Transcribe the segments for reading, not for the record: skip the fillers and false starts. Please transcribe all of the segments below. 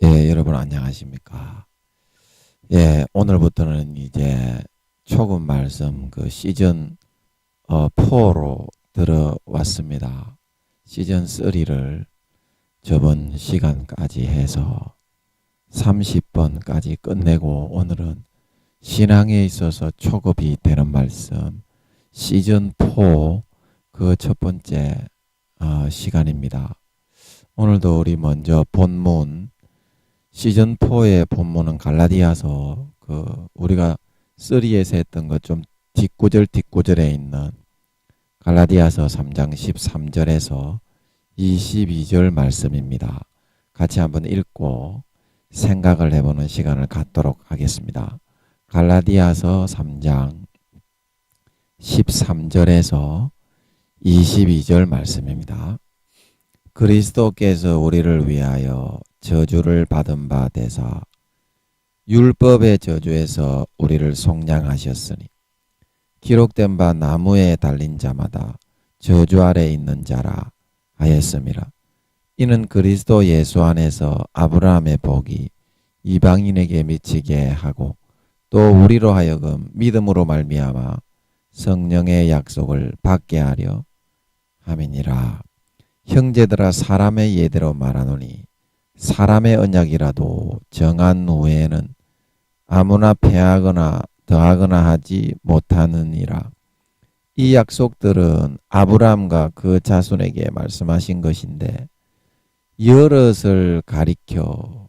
여러분 안녕하십니까? 오늘부터는 이제 초급 말씀 그 시즌 4로 들어왔습니다. 시즌 3를 저번 시간까지 해서 30번까지 끝내고 오늘은 신앙에 있어서 초급이 되는 말씀 시즌 4 그 첫 번째 시간입니다. 오늘도 우리 먼저 본문 시즌 4의 본문은 갈라디아서 우리가 3에서 했던 것 좀 뒷구절에 있는 갈라디아서 3장 13절에서 22절 말씀입니다. 같이 한번 읽고 생각을 해보는 시간을 갖도록 하겠습니다. 갈라디아서 3장 13절에서 22절 말씀입니다. 그리스도께서 우리를 위하여 저주를 받은 바 되사 율법의 저주에서 우리를 속량하셨으니 기록된 바 나무에 달린 자마다 저주 아래 있는 자라 하였음이라. 이는 그리스도 예수 안에서 아브라함의 복이 이방인에게 미치게 하고 또 우리로 하여금 믿음으로 말미암아 성령의 약속을 받게 하려 함이니라. 형제들아, 사람의 예대로 말하노니 사람의 언약이라도 정한 후에는 아무나 패하거나 더하거나 하지 못하느니라. 이 약속들은 아브라함과 그 자손에게 말씀하신 것인데 여럿을 가리켜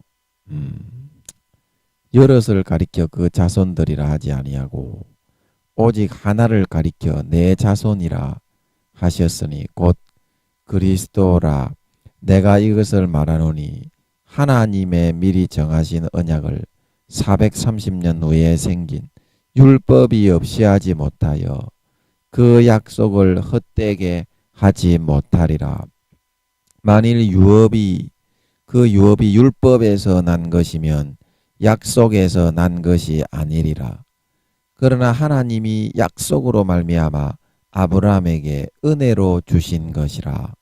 그 자손들이라 하지 아니하고 오직 하나를 가리켜 내 자손이라 하셨으니 곧 그리스도라. 내가 이것을 말하노니 하나님의 미리 정하신 언약을 430년 후에 생긴 율법이 없이 하지 못하여 그 약속을 헛되게 하지 못하리라. 만일 유업이 율법에서 난 것이면 약속에서 난 것이 아니리라. 그러나 하나님이 약속으로 말미암아 아브라함에게 은혜로 주신 것이라.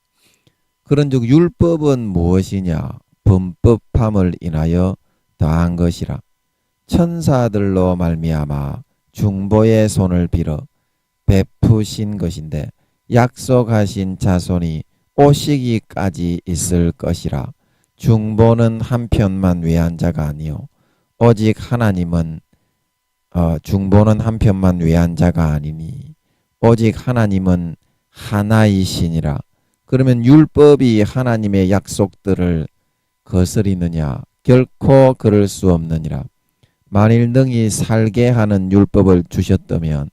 그런즉 율법은 무엇이냐? 범법함을 인하여 더한 것이라. 천사들로 말미암아 중보의 손을 빌어 베푸신 것인데 약속하신 자손이 오시기까지 있을 것이라. 중보는 한편만 위한 자가 아니요 오직 중보는 한편만 위한 자가 아니니 오직 하나님은 하나이시니라. 그러면 율법이 하나님의 약속들을 거스리느냐? 결코 그럴 수 없느니라. 만일 능히 살게 하는 율법을 주셨다면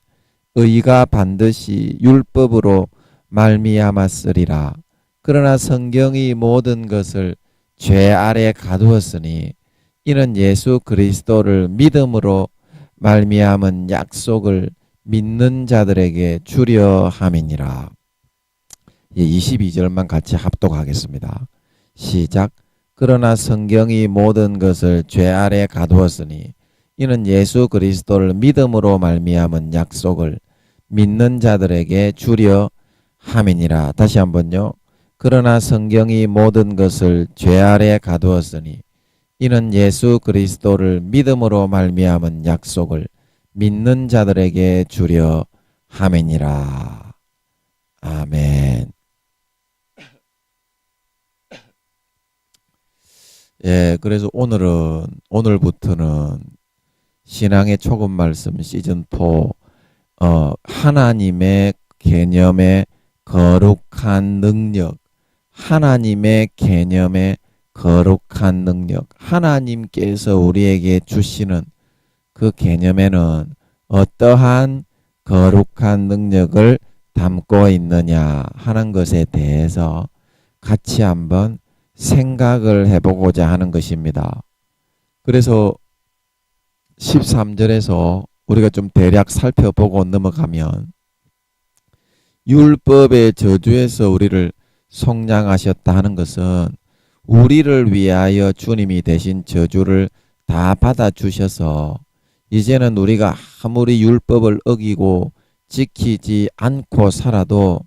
의가 반드시 율법으로 말미암았으리라. 그러나 성경이 모든 것을 죄 아래 가두었으니 이는 예수 그리스도를 믿음으로 말미암은 약속을 믿는 자들에게 주려 함이니라. 22절만 같이 합독하겠습니다. 시작. 그러나 성경이 모든 것을 죄 아래 가두었으니 이는 예수 그리스도를 믿음으로 말미암은 약속을 믿는 자들에게 주려 함이니라. 다시 한번요. 그러나 성경이 모든 것을 죄 아래 가두었으니 이는 예수 그리스도를 믿음으로 말미암은 약속을 믿는 자들에게 주려 함이니라. 아멘. 그래서 오늘부터는 신앙의 초급 말씀 시즌 4 하나님의 개념의 거룩한 능력, 하나님의 개념의 거룩한 능력, 하나님께서 우리에게 주시는 그 개념에는 어떠한 거룩한 능력을 담고 있느냐 하는 것에 대해서 같이 한번 생각을 해보고자 하는 것입니다. 그래서 13절에서 우리가 좀 대략 살펴보고 넘어가면 율법의 저주에서 우리를 속량하셨다 하는 것은 우리를 위하여 주님이 대신 저주를 다 받아주셔서 이제는 우리가 아무리 율법을 어기고 지키지 않고 살아도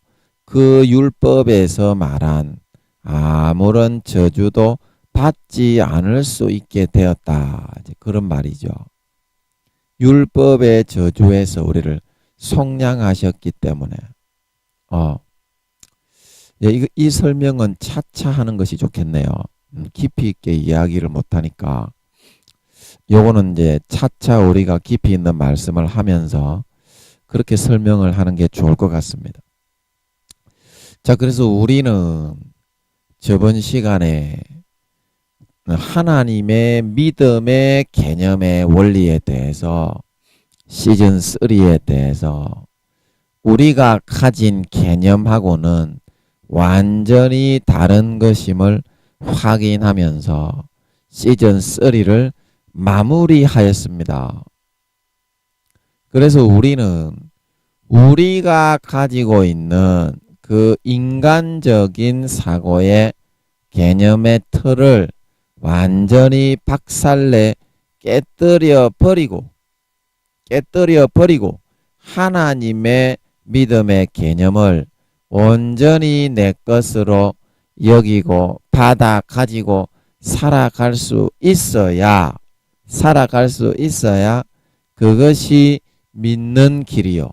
그 율법에서 말한 아무런 저주도 받지 않을 수 있게 되었다. 이제 그런 말이죠. 율법의 저주에서 우리를 속량하셨기 때문에 예, 이 설명은 차차 하는 것이 좋겠네요. 깊이 있게 이야기를 못하니까 요거는 이제 차차 우리가 깊이 있는 말씀을 하면서 그렇게 설명을 하는 게 좋을 것 같습니다. 자, 그래서 우리는 저번 시간에 하나님의 믿음의 개념의 원리에 대해서 시즌 3에 대해서 우리가 가진 개념하고는 완전히 다른 것임을 확인하면서 시즌 3를 마무리하였습니다. 그래서 우리는 우리가 가지고 있는 그 인간적인 사고의 개념의 틀을 완전히 박살내 깨뜨려 버리고 하나님의 믿음의 개념을 온전히 내 것으로 여기고 받아 가지고 살아갈 수 있어야 그것이 믿는 길이요.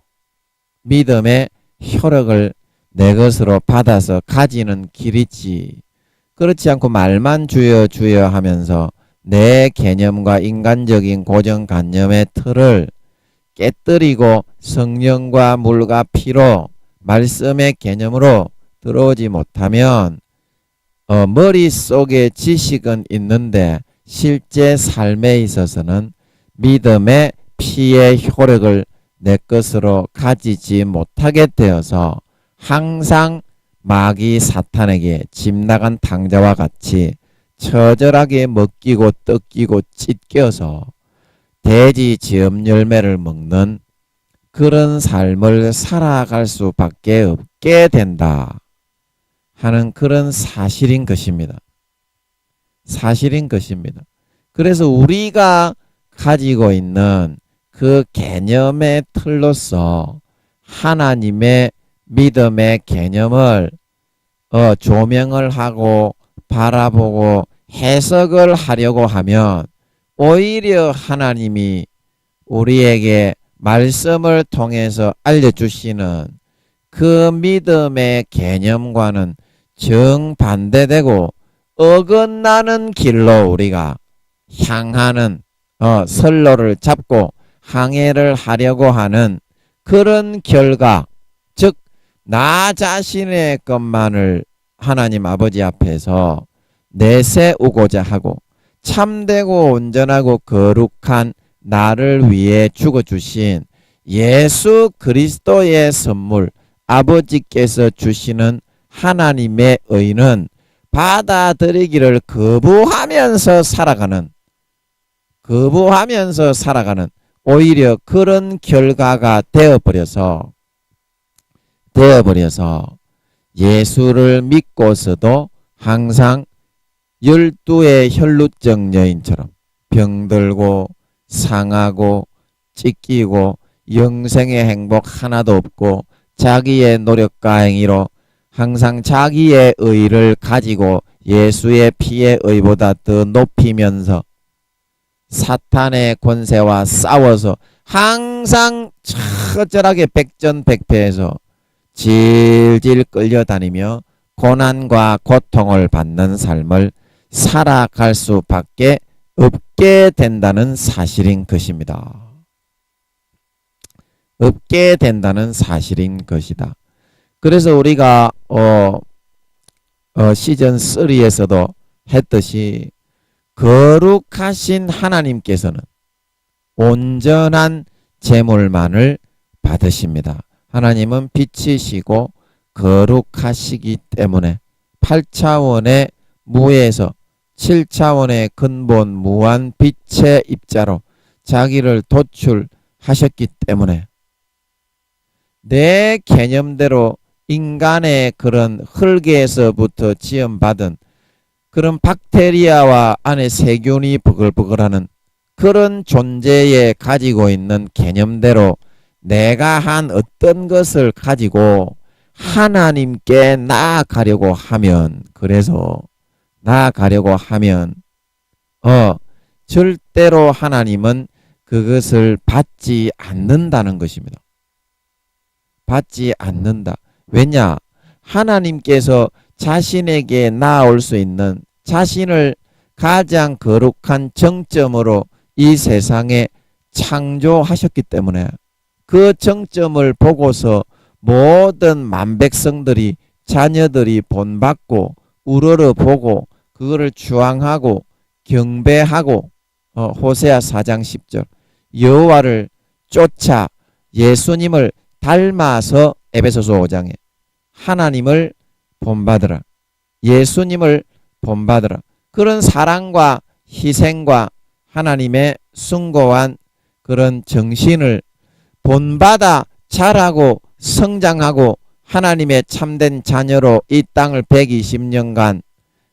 믿음의 효력을 내 것으로 받아서 가지는 길이지. 그렇지 않고 말만 주여 주여 하면서 내 개념과 인간적인 고정관념의 틀을 깨뜨리고 성령과 물과 피로 말씀의 개념으로 들어오지 못하면 머릿속에 지식은 있는데 실제 삶에 있어서는 믿음의 피의 효력을 내 것으로 가지지 못하게 되어서 항상 마귀 사탄에게 집 나간 탕자와 같이 처절하게 먹기고 뜯기고 찢겨서 돼지 지음 열매를 먹는 그런 삶을 살아갈 수밖에 없게 된다 하는 그런 사실인 것입니다. 그래서 우리가 가지고 있는 그 개념의 틀로서 하나님의 믿음의 개념을 조명을 하고 바라보고 해석을 하려고 하면 오히려 하나님이 우리에게 말씀을 통해서 알려주시는 그 믿음의 개념과는 정반대되고 어긋나는 길로 우리가 향하는 선로를 잡고 항해를 하려고 하는 그런 결과, 즉 나 자신의 것만을 하나님 아버지 앞에서 내세우고자 하고 참되고 온전하고 거룩한 나를 위해 죽어주신 예수 그리스도의 선물, 아버지께서 주시는 하나님의 의는 받아들이기를 거부하면서 살아가는 오히려 그런 결과가 되어버려서 예수를 믿고서도 항상 12의 혈루증 여인처럼 병들고 상하고 찢기고 영생의 행복 하나도 없고 자기의 노력과 행위로 항상 자기의 의를 가지고 예수의 피의 의보다 더 높이면서 사탄의 권세와 싸워서 항상 처절하게 백전백패해서 질질 끌려다니며 고난과 고통을 받는 삶을 살아갈 수밖에 없게 된다는 사실인 것입니다. 그래서 우리가 시즌 3에서도 했듯이 거룩하신 하나님께서는 온전한 제물만을 받으십니다. 하나님은 빛이시고 거룩하시기 때문에 8차원의 무에서 7차원의 근본 무한 빛의 입자로 자기를 도출하셨기 때문에 내 개념대로 인간의 그런 흙에서부터 지음받은 그런 박테리아와 안에 세균이 버글버글하는 그런 존재에 가지고 있는 개념대로 내가 한 어떤 것을 가지고 하나님께 나아가려고 하면, 그래서 나아가려고 하면 절대로 하나님은 그것을 받지 않는다는 것입니다. 받지 않는다. 왜냐? 하나님께서 자신에게 나아올 수 있는 자신을 가장 거룩한 정점으로 이 세상에 창조하셨기 때문에 그 정점을 보고서 모든 만백성들이 자녀들이 본받고 우러러보고 그거를 추앙하고 경배하고 호세아 4장 10절 여호와를 쫓아 예수님을 닮아서 에베소서 5장에 하나님을 본받으라. 예수님을 본받으라. 그런 사랑과 희생과 하나님의 숭고한 그런 정신을 본받아 자라고 성장하고 하나님의 참된 자녀로 이 땅을 120년간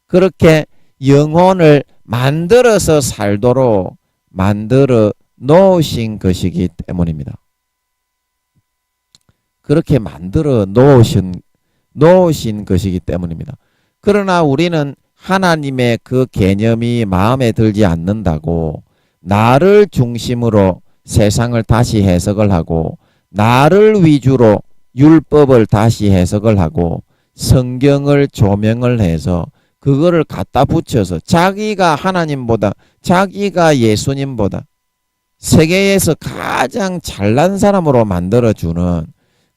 그렇게 영혼을 만들어서 살도록 만들어 놓으신 것이기 때문입니다. 그렇게 만들어 놓으신 것이기 때문입니다. 그러나 우리는 하나님의 그 개념이 마음에 들지 않는다고 나를 중심으로 세상을 다시 해석을 하고 나를 위주로 율법을 다시 해석을 하고 성경을 조명을 해서 그거를 갖다 붙여서 자기가 하나님보다 자기가 예수님보다 세계에서 가장 잘난 사람으로 만들어주는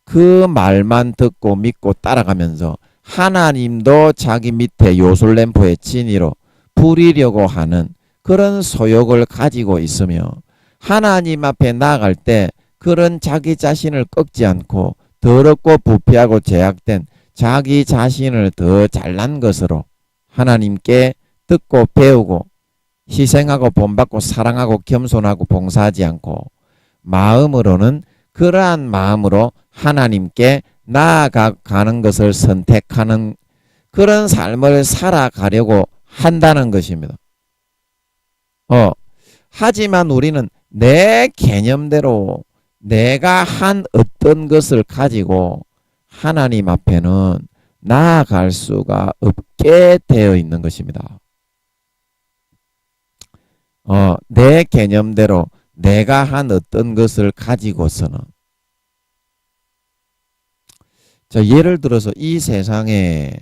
그 말만 듣고 믿고 따라가면서 하나님도 자기 밑에 요술램프의 진이로 부리려고 하는 그런 소욕을 가지고 있으며 하나님 앞에 나아갈 때 그런 자기 자신을 꺾지 않고 더럽고 부패하고 제약된 자기 자신을 더 잘난 것으로 하나님께 듣고 배우고 희생하고 본받고 사랑하고 겸손하고 봉사하지 않고 마음으로는 그러한 마음으로 하나님께 나아가는 것을 선택하는 그런 삶을 살아가려고 한다는 것입니다. 하지만 우리는 내 개념대로 내가 한 어떤 것을 가지고 하나님 앞에는 나아갈 수가 없게 되어 있는 것입니다. 내 개념대로 내가 한 어떤 것을 가지고서는 예를 들어서 이 세상에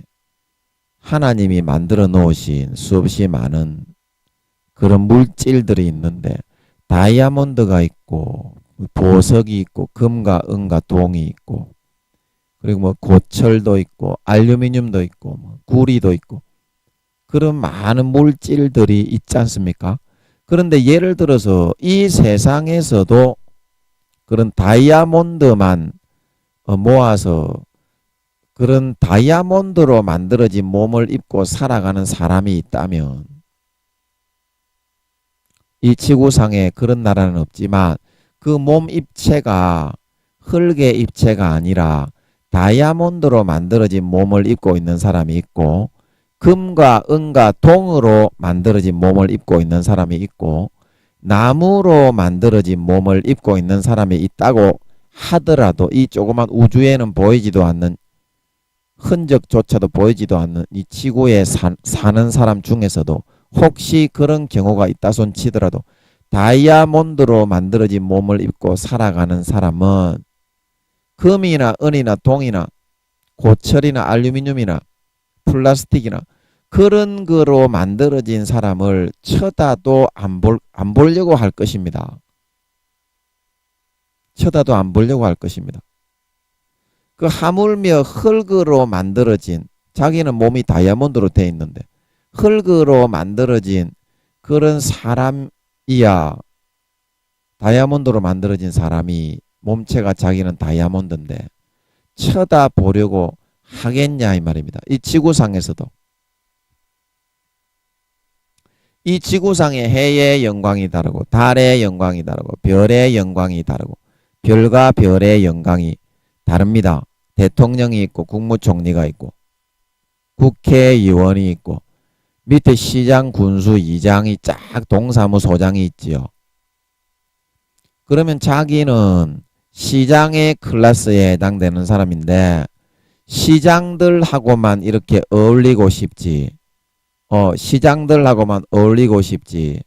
하나님이 만들어 놓으신 수없이 많은 그런 물질들이 있는데 다이아몬드가 있고 보석이 있고 금과 은과 동이 있고 그리고 뭐 고철도 있고 알루미늄도 있고 뭐 구리도 있고 그런 많은 물질들이 있지 않습니까? 그런데 예를 들어서 이 세상에서도 그런 다이아몬드만 모아서 그런 다이아몬드로 만들어진 몸을 입고 살아가는 사람이 있다면 이 지구상에 그런 나라는 없지만 그 몸 입체가 흙의 입체가 아니라 다이아몬드로 만들어진 몸을 입고 있는 사람이 있고 금과 은과 동으로 만들어진 몸을 입고 있는 사람이 있고 나무로 만들어진 몸을 입고 있는 사람이 있다고 하더라도 이 조그만 우주에는 보이지도 않는 흔적조차도 보이지도 않는 이 지구에 사는 사람 중에서도 혹시 그런 경우가 있다 손 치더라도 다이아몬드로 만들어진 몸을 입고 살아가는 사람은 금이나 은이나 동이나 고철이나 알루미늄이나 플라스틱이나 그런 거로 만들어진 사람을 쳐다도 안 보려고 할 것입니다. 쳐다도 안 보려고 할 것입니다. 그 하물며 흙으로 만들어진 자기는 몸이 다이아몬드로 되어 있는데 흙으로 만들어진 그런 사람이야 다이아몬드로 만들어진 사람이 몸체가 자기는 다이아몬드인데 쳐다보려고 하겠냐 이 말입니다. 이 지구상에서도 이 지구상의 해의 영광이 다르고 달의 영광이 다르고 별의 영광이 다르고 별과 별의 영광이 다릅니다. 대통령이 있고 국무총리가 있고 국회의원이 있고 밑에 시장 군수 이장이 쫙 동사무소장이 있지요. 그러면 자기는 시장의 클래스에 해당되는 사람인데 시장들하고만 이렇게 어울리고 싶지 시장들하고만 어울리고 싶지.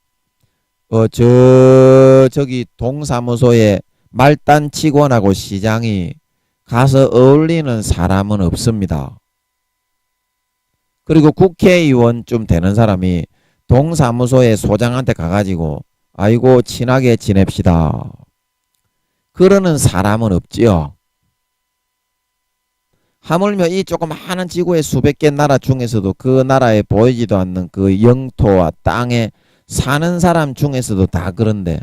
저기 동사무소에 말단 직원하고 시장이 가서 어울리는 사람은 없습니다. 그리고 국회의원쯤 되는 사람이 동사무소의 소장한테 가가지고 아이고 친하게 지냅시다. 그러는 사람은 없지요. 하물며 이 조그마한 지구의 수백 개 나라 중에서도 그 나라에 보이지도 않는 그 영토와 땅에 사는 사람 중에서도 다 그런데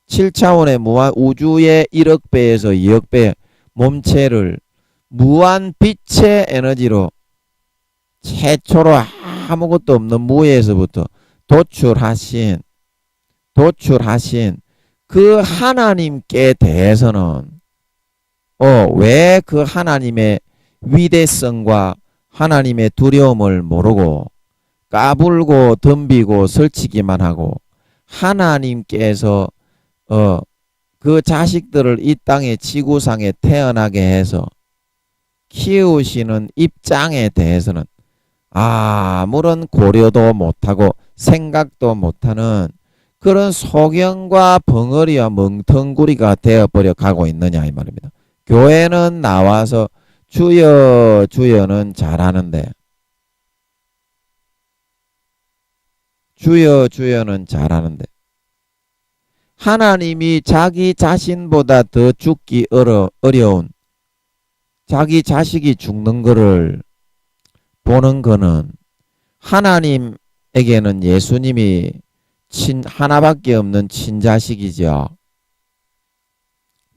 7차원의 무한 우주의 1억 배에서 2억 배 몸체를 무한 빛의 에너지로 최초로 아무것도 없는 무에서부터 도출하신 그 하나님께 대해서는 왜 그 하나님의 위대성과 하나님의 두려움을 모르고 까불고 덤비고 설치기만 하고 하나님께서 그 자식들을 이 땅의 지구상에 태어나게 해서 키우시는 입장에 대해서는 아무런 고려도 못하고 생각도 못하는 그런 소경과 벙어리와 멍텅구리가 되어버려 가고 있느냐 이 말입니다. 교회는 나와서 주여 주여는 잘하는데 주여 주여는 잘하는데 하나님이 자기 자신보다 더 죽기 어려운 자기 자식이 죽는 것을 보는 거는 하나님에게는 예수님이 하나밖에 없는 친자식이죠.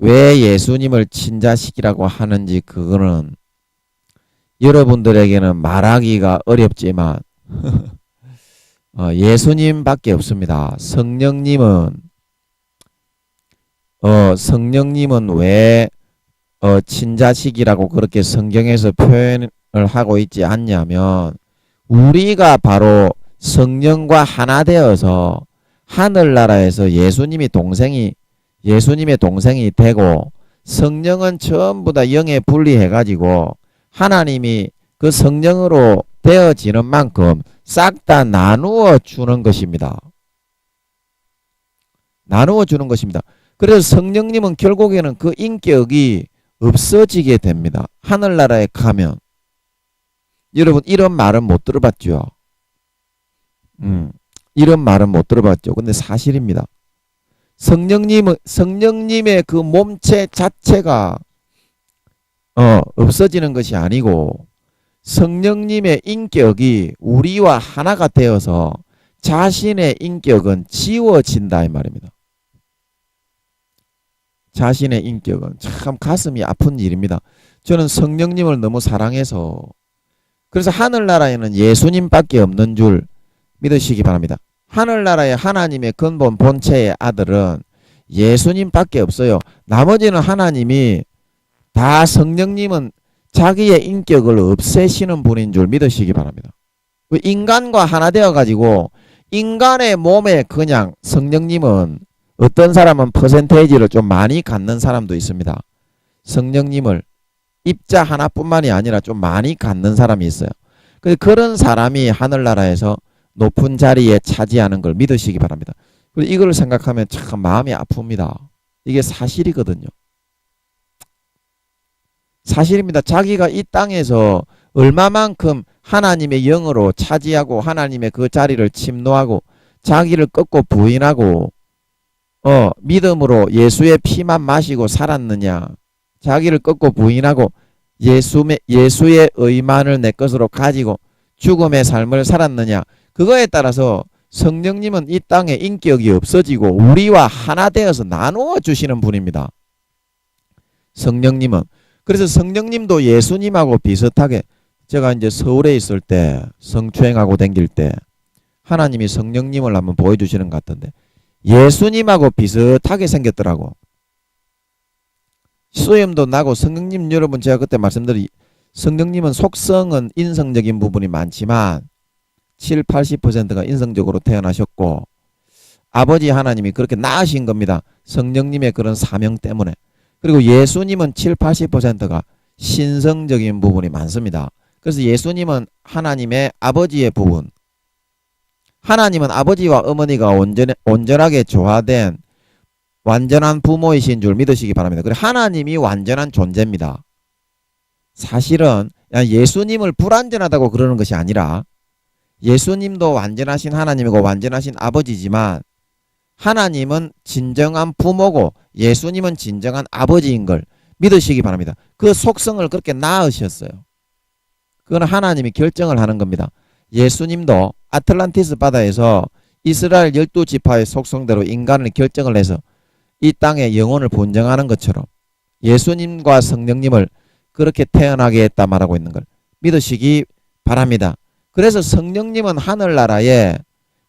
왜 예수님을 친자식이라고 하는지 그거는 여러분들에게는 말하기가 어렵지만 예수님밖에 없습니다. 성령님은 왜 친자식이라고 그렇게 성경에서 표현을 하고 있지 않냐면 우리가 바로 성령과 하나 되어서 하늘나라에서 예수님의 동생이 되고 성령은 전부 다 영에 분리해가지고 하나님이 그 성령으로 되어지는 만큼 싹 다 나누어 주는 것입니다. 나누어 주는 것입니다. 그래서 성령님은 결국에는 그 인격이 없어지게 됩니다. 하늘나라에 가면. 여러분 이런 말은 못 들어봤죠? 이런 말은 못 들어봤죠. 근데 사실입니다. 성령님의 그 몸체 자체가 없어지는 것이 아니고 성령님의 인격이 우리와 하나가 되어서 자신의 인격은 지워진다 이 말입니다. 자신의 인격은 참 가슴이 아픈 일입니다. 저는 성령님을 너무 사랑해서 그래서 하늘나라에는 예수님밖에 없는 줄 믿으시기 바랍니다. 하늘나라의 하나님의 근본 본체의 아들은 예수님밖에 없어요. 나머지는 하나님이 다 성령님은 자기의 인격을 없애시는 분인 줄 믿으시기 바랍니다. 인간과 하나 되어가지고 인간의 몸에 그냥 성령님은 어떤 사람은 퍼센테이지를 좀 많이 갖는 사람도 있습니다. 성령님을 입자 하나뿐만이 아니라 좀 많이 갖는 사람이 있어요. 그런 사람이 하늘나라에서 높은 자리에 차지하는 걸 믿으시기 바랍니다. 그리고 이걸 생각하면 참 마음이 아픕니다. 이게 사실이거든요. 사실입니다. 자기가 이 땅에서 얼마만큼 하나님의 영으로 차지하고 하나님의 그 자리를 침노하고 자기를 꺾고 부인하고 믿음으로 예수의 피만 마시고 살았느냐. 자기를 꺾고 부인하고 예수의 의만을 내 것으로 가지고 죽음의 삶을 살았느냐. 그거에 따라서 성령님은 이 땅에 인격이 없어지고 우리와 하나 되어서 나누어 주시는 분입니다. 성령님은. 그래서 성령님도 예수님하고 비슷하게 제가 이제 서울에 있을 때 성추행하고 댕길 때 하나님이 성령님을 한번 보여주시는 것 같은데 예수님하고 비슷하게 생겼더라고. 수염도 나고 성령님 여러분 제가 그때 말씀드린 성령님은 속성은 인성적인 부분이 많지만 70~80%가 인성적으로 태어나셨고 아버지 하나님이 그렇게 낳으신 겁니다. 성령님의 그런 사명 때문에. 그리고 예수님은 70~80%가 신성적인 부분이 많습니다. 그래서 예수님은 하나님의 아버지의 부분, 하나님은 아버지와 어머니가 온전하게 조화된 완전한 부모이신 줄 믿으시기 바랍니다. 그래 하나님이 완전한 존재입니다. 사실은 예수님을 불완전하다고 그러는 것이 아니라 예수님도 완전하신 하나님이고 완전하신 아버지지만 하나님은 진정한 부모고 예수님은 진정한 아버지인 걸 믿으시기 바랍니다. 그 속성을 그렇게 낳으셨어요. 그건 하나님이 결정을 하는 겁니다. 예수님도 아틀란티스 바다에서 이스라엘 12지파의 속성대로 인간을 결정을 해서 이 땅에 영혼을 본정하는 것처럼 예수님과 성령님을 그렇게 태어나게 했다 말하고 있는 걸 믿으시기 바랍니다. 그래서 성령님은 하늘나라에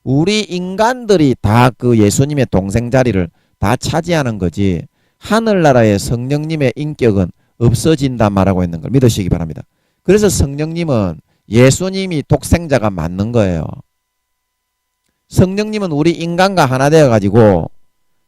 우리 인간들이 다 그 예수님의 동생 자리를 다 차지하는 거지 하늘나라의 성령님의 인격은 없어진다 말하고 있는 걸 믿으시기 바랍니다. 그래서 성령님은 예수님이 독생자가 맞는 거예요. 성령님은 우리 인간과 하나 되어 가지고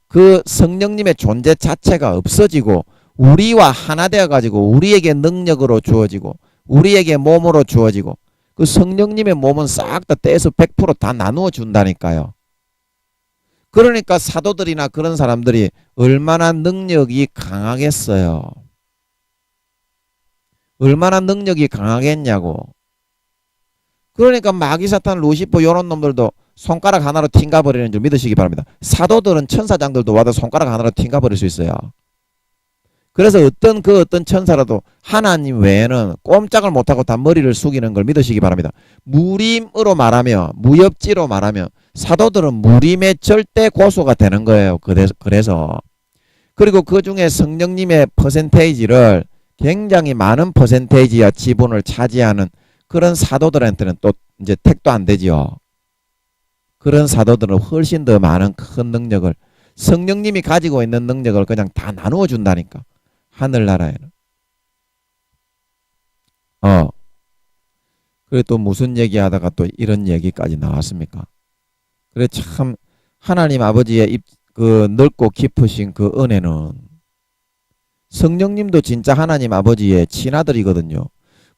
그 성령님의 존재 자체가 없어지고 우리와 하나 되어 가지고 우리에게 능력으로 주어지고 우리에게 몸으로 주어지고 그 성령님의 몸은 싹 다 떼서 100% 다 나누어 준다니까요. 그러니까 사도들이나 그런 사람들이 얼마나 능력이 강하겠어요. 얼마나 능력이 강하겠냐고. 그러니까 마귀사탄 루시퍼 이런 놈들도 손가락 하나로 튕가버리는 줄 믿으시기 바랍니다. 사도들은 천사장들도 와도 손가락 하나로 튕가버릴 수 있어요. 그래서 어떤 천사라도 하나님 외에는 꼼짝을 못하고 다 머리를 숙이는 걸 믿으시기 바랍니다. 무림으로 말하며 무협지로 말하며 사도들은 무림의 절대 고수가 되는 거예요. 그래서 그리고 그 중에 성령님의 퍼센테이지를 굉장히 많은 퍼센테이지와 지분을 차지하는 그런 사도들한테는 또 이제 택도 안 되지요. 그런 사도들은 훨씬 더 많은 큰 능력을 성령님이 가지고 있는 능력을 그냥 다 나누어 준다니까. 하늘나라에는. 그래 또 무슨 얘기하다가 또 이런 얘기까지 나왔습니까? 그래 참 하나님 아버지의 그 넓고 깊으신 그 은혜는 성령님도 진짜 하나님 아버지의 친아들이거든요.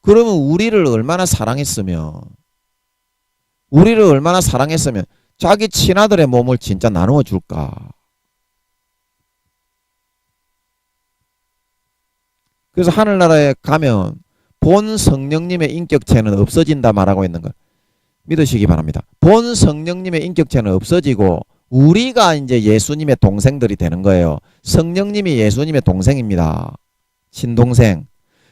그러면 우리를 얼마나 사랑했으면 자기 친아들의 몸을 진짜 나누어 줄까? 그래서 하늘나라에 가면 본 성령님의 인격체는 없어진다 말하고 있는 걸 믿으시기 바랍니다. 본 성령님의 인격체는 없어지고 우리가 이제 예수님의 동생들이 되는 거예요. 성령님이 예수님의 동생입니다. 친동생.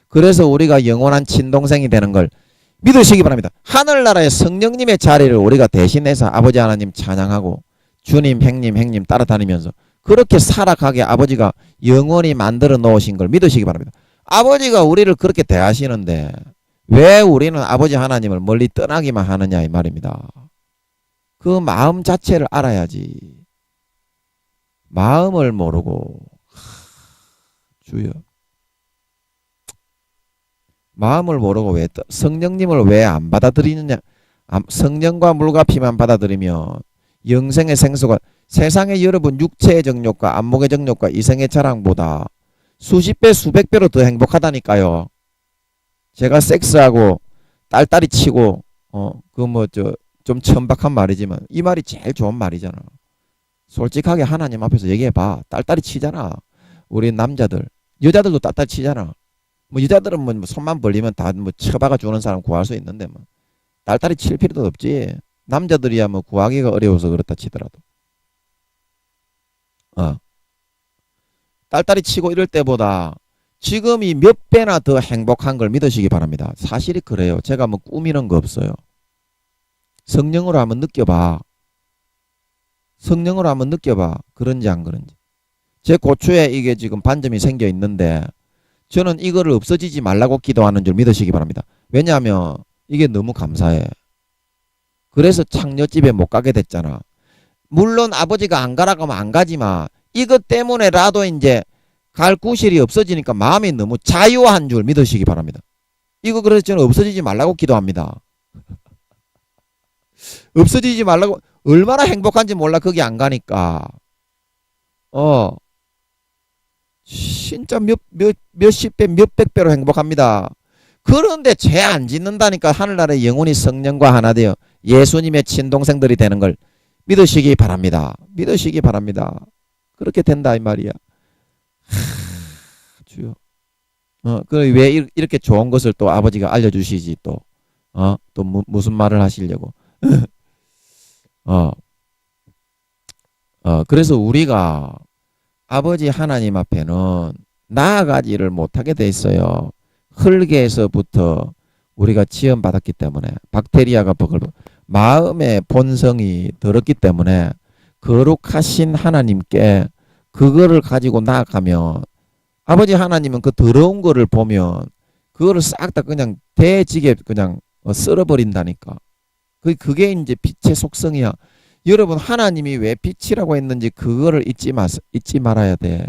그래서 우리가 영원한 친동생이 되는 걸 믿으시기 바랍니다. 하늘나라의 성령님의 자리를 우리가 대신해서 아버지 하나님 찬양하고 주님 행님 따라다니면서 그렇게 살아가게 아버지가 영원히 만들어 놓으신 걸 믿으시기 바랍니다. 아버지가 우리를 그렇게 대하시는데 왜 우리는 아버지 하나님을 멀리 떠나기만 하느냐 이 말입니다. 그 마음 자체를 알아야지. 마음을 모르고 주여 마음을 모르고 왜 성령님을 왜 안 받아들이느냐. 성령과 물과 피만 받아들이면 영생의 생수가 세상에 여러분 육체의 정욕과 안목의 정욕과 이생의 자랑보다 수십 배 수백 배로 더 행복하다니까요. 제가 섹스하고 딸딸이 치고 좀 천박한 말이지만 이 말이 제일 좋은 말이잖아. 솔직하게 하나님 앞에서 얘기해봐. 딸딸이 치잖아. 우리 남자들 여자들도 딸딸이 치잖아. 뭐 여자들은 뭐 손만 벌리면 다 뭐 처박아 주는 사람 구할 수 있는데 뭐 딸딸이 칠 필요도 없지. 남자들이야 뭐 구하기가 어려워서 그렇다 치더라도 딸딸이 치고 이럴 때보다 지금이 몇 배나 더 행복한 걸 믿으시기 바랍니다. 사실이 그래요. 제가 뭐 꾸미는 거 없어요. 성령으로 한번 느껴봐. 성령으로 한번 느껴봐. 그런지 안 그런지. 제 고추에 이게 지금 반점이 생겨 있는데 저는 이거를 없어지지 말라고 기도하는 줄 믿으시기 바랍니다. 왜냐하면 이게 너무 감사해. 그래서 창녀집에 못 가게 됐잖아. 물론 아버지가 안 가라고 하면 안 가지만 이것 때문에라도 이제 갈 구실이 없어지니까 마음이 너무 자유한 줄 믿으시기 바랍니다. 이거 그래서 저는 없어지지 말라고 기도합니다. 없어지지 말라고. 얼마나 행복한지 몰라. 거기 안 가니까. 진짜 몇십 배, 몇백 배로 행복합니다. 그런데 죄 안 짓는다니까 하늘나라의 영혼이 성령과 하나 되어 예수님의 친동생들이 되는 걸 믿으시기 바랍니다. 믿으시기 바랍니다. 그렇게 된다 이 말이야. 주여. 왜 이렇게 좋은 것을 또 아버지가 알려주시지 또. 또 무슨 말을 하시려고. 그래서 우리가 아버지 하나님 앞에는 나아가지를 못하게 돼 있어요. 흙에서부터 우리가 지음받았기 때문에 박테리아가 마음의 본성이 더럽기 때문에 거룩하신 하나님께 그거를 가지고 나아가면 아버지 하나님은 그 더러운 거를 보면 그거를 싹 다 그냥 대지게 그냥 쓸어버린다니까. 그게 이제 빛의 속성이야. 여러분 하나님이 왜 빛이라고 했는지 그거를 잊지 말아야 돼.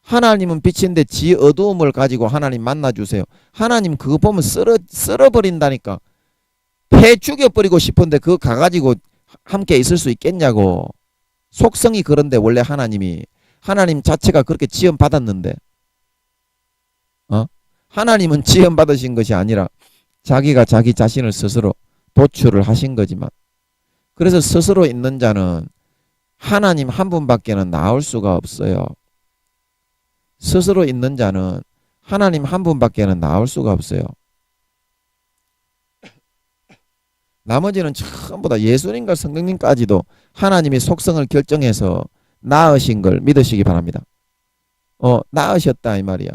하나님은 빛인데 지 어두움을 가지고 하나님 만나주세요. 하나님 그거 보면 쓸어버린다니까. 패 죽여버리고 싶은데 그거 가가지고 함께 있을 수 있겠냐고. 속성이 그런데 원래 하나님 자체가 그렇게 지음 받았는데 하나님은 지음 받으신 것이 아니라 자기가 자기 자신을 스스로 도출을 하신 거지만 그래서 스스로 있는 자는 하나님 한 분밖에는 나올 수가 없어요. 스스로 있는 자는 하나님 한 분밖에는 나올 수가 없어요. 나머지는 전부 다 예수님과 성령님까지도 하나님의 속성을 결정해서 낳으신 걸 믿으시기 바랍니다. 낳으셨다 이 말이야.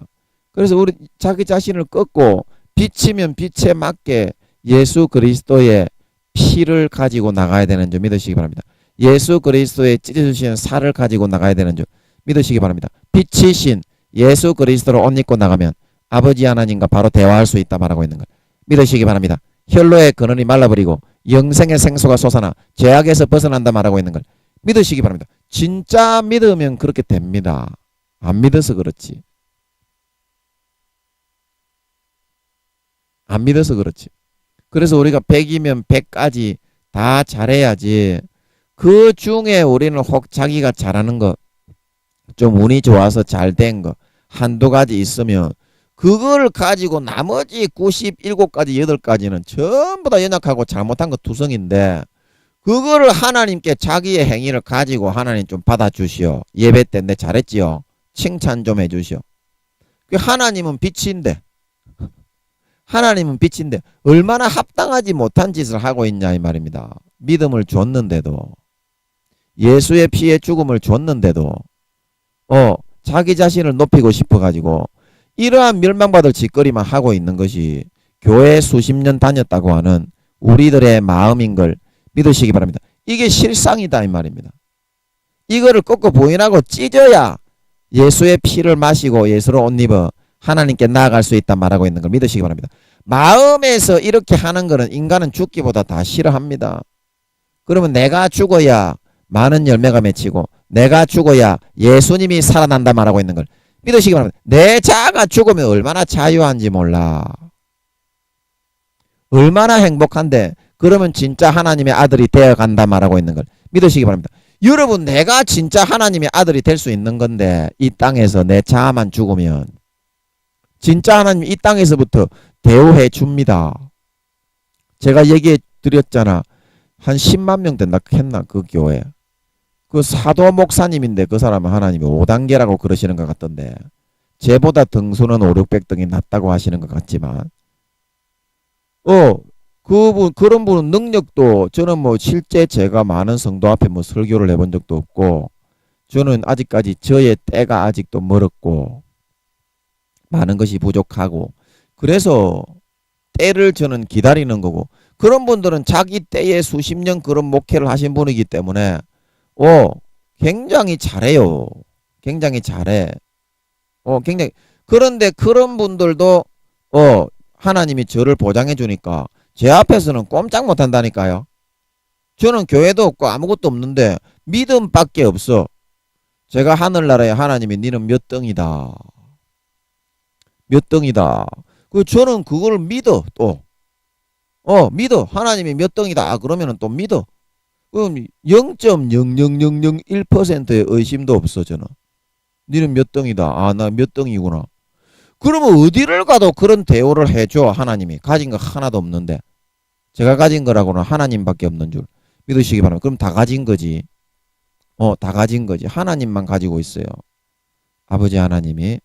그래서 우리 자기 자신을 꺾고 빛이면 빛에 맞게 예수 그리스도의 피를 가지고 나가야 되는 줄 믿으시기 바랍니다. 예수 그리스도의 찢어주시는 살을 가지고 나가야 되는 줄 믿으시기 바랍니다. 빛이신 예수 그리스도를 옷 입고 나가면 아버지 하나님과 바로 대화할 수 있다 말하고 있는 걸 믿으시기 바랍니다. 혈로의 근원이 말라버리고 영생의 생수가 솟아나 죄악에서 벗어난다 말하고 있는 걸 믿으시기 바랍니다. 진짜 믿으면 그렇게 됩니다. 안 믿어서 그렇지. 안 믿어서 그렇지. 그래서 우리가 100이면 100까지 다 잘해야지. 그 중에 우리는 혹 자기가 잘하는 거, 좀 운이 좋아서 잘 된 거 한두 가지 있으면 그걸 가지고 나머지 97가지 8가지는 전부 다 연약하고 잘못한 거 투성인데 그거를 하나님께 자기의 행위를 가지고 하나님 좀 받아주시오. 예배 때 내 잘했지요. 칭찬 좀 해주시오. 하나님은 빛인데 얼마나 합당하지 못한 짓을 하고 있냐 이 말입니다. 믿음을 줬는데도 예수의 피의 죽음을 줬는데도 자기 자신을 높이고 싶어가지고 이러한 멸망받을 짓거리만 하고 있는 것이 교회 수십 년 다녔다고 하는 우리들의 마음인 걸 믿으시기 바랍니다. 이게 실상이다 이 말입니다. 이거를 꺾고 부인하고 찢어야 예수의 피를 마시고 예수를 옷 입어 하나님께 나아갈 수 있다 말하고 있는 걸 믿으시기 바랍니다. 마음에서 이렇게 하는 거는 인간은 죽기보다 다 싫어합니다. 그러면 내가 죽어야 많은 열매가 맺히고 내가 죽어야 예수님이 살아난다 말하고 있는 걸 믿으시기 바랍니다. 내 자아가 죽으면 얼마나 자유한지 몰라. 얼마나 행복한데 그러면 진짜 하나님의 아들이 되어간다 말하고 있는 걸 믿으시기 바랍니다. 여러분 내가 진짜 하나님의 아들이 될 수 있는 건데 이 땅에서 내 자아만 죽으면 진짜 하나님 이 땅에서부터 대우해 줍니다. 제가 얘기해 드렸잖아. 한 10만 명 된다 했나 그 교회. 그 사도 목사님인데 그 사람은 하나님이 5단계라고 그러시는 것 같던데 쟤보다 등수는 5, 600등이 낮다고 하시는 것 같지만 그런 분은 능력도 저는 뭐 실제 제가 많은 성도 앞에 뭐 설교를 해본 적도 없고 저는 아직까지 저의 때가 아직도 멀었고 많은 것이 부족하고 그래서 때를 저는 기다리는 거고 그런 분들은 자기 때에 수십 년 그런 목회를 하신 분이기 때문에 굉장히 잘해요. 굉장히 잘해. 굉장히 그런데 그런 분들도 하나님이 저를 보장해 주니까 제 앞에서는 꼼짝 못 한다니까요. 저는 교회도 없고 아무것도 없는데 믿음밖에 없어. 제가 하늘나라에 하나님이 니는 몇 등이다. 몇 등이다. 저는 그걸 믿어 또. 믿어. 하나님이 몇 등이다. 그러면은 또 믿어. 그럼 0.00001%의 의심도 없어 저는. 니는 몇 등이다. 나 몇 등이구나. 그러면 어디를 가도 그런 대우를 해줘. 하나님이 가진 거 하나도 없는데, 제가 가진 거라고는 하나님밖에 없는 줄 믿으시기 바랍니다. 그럼 다 가진 거지. 다 가진 거지. 하나님만 가지고 있어요. 아버지 하나님이.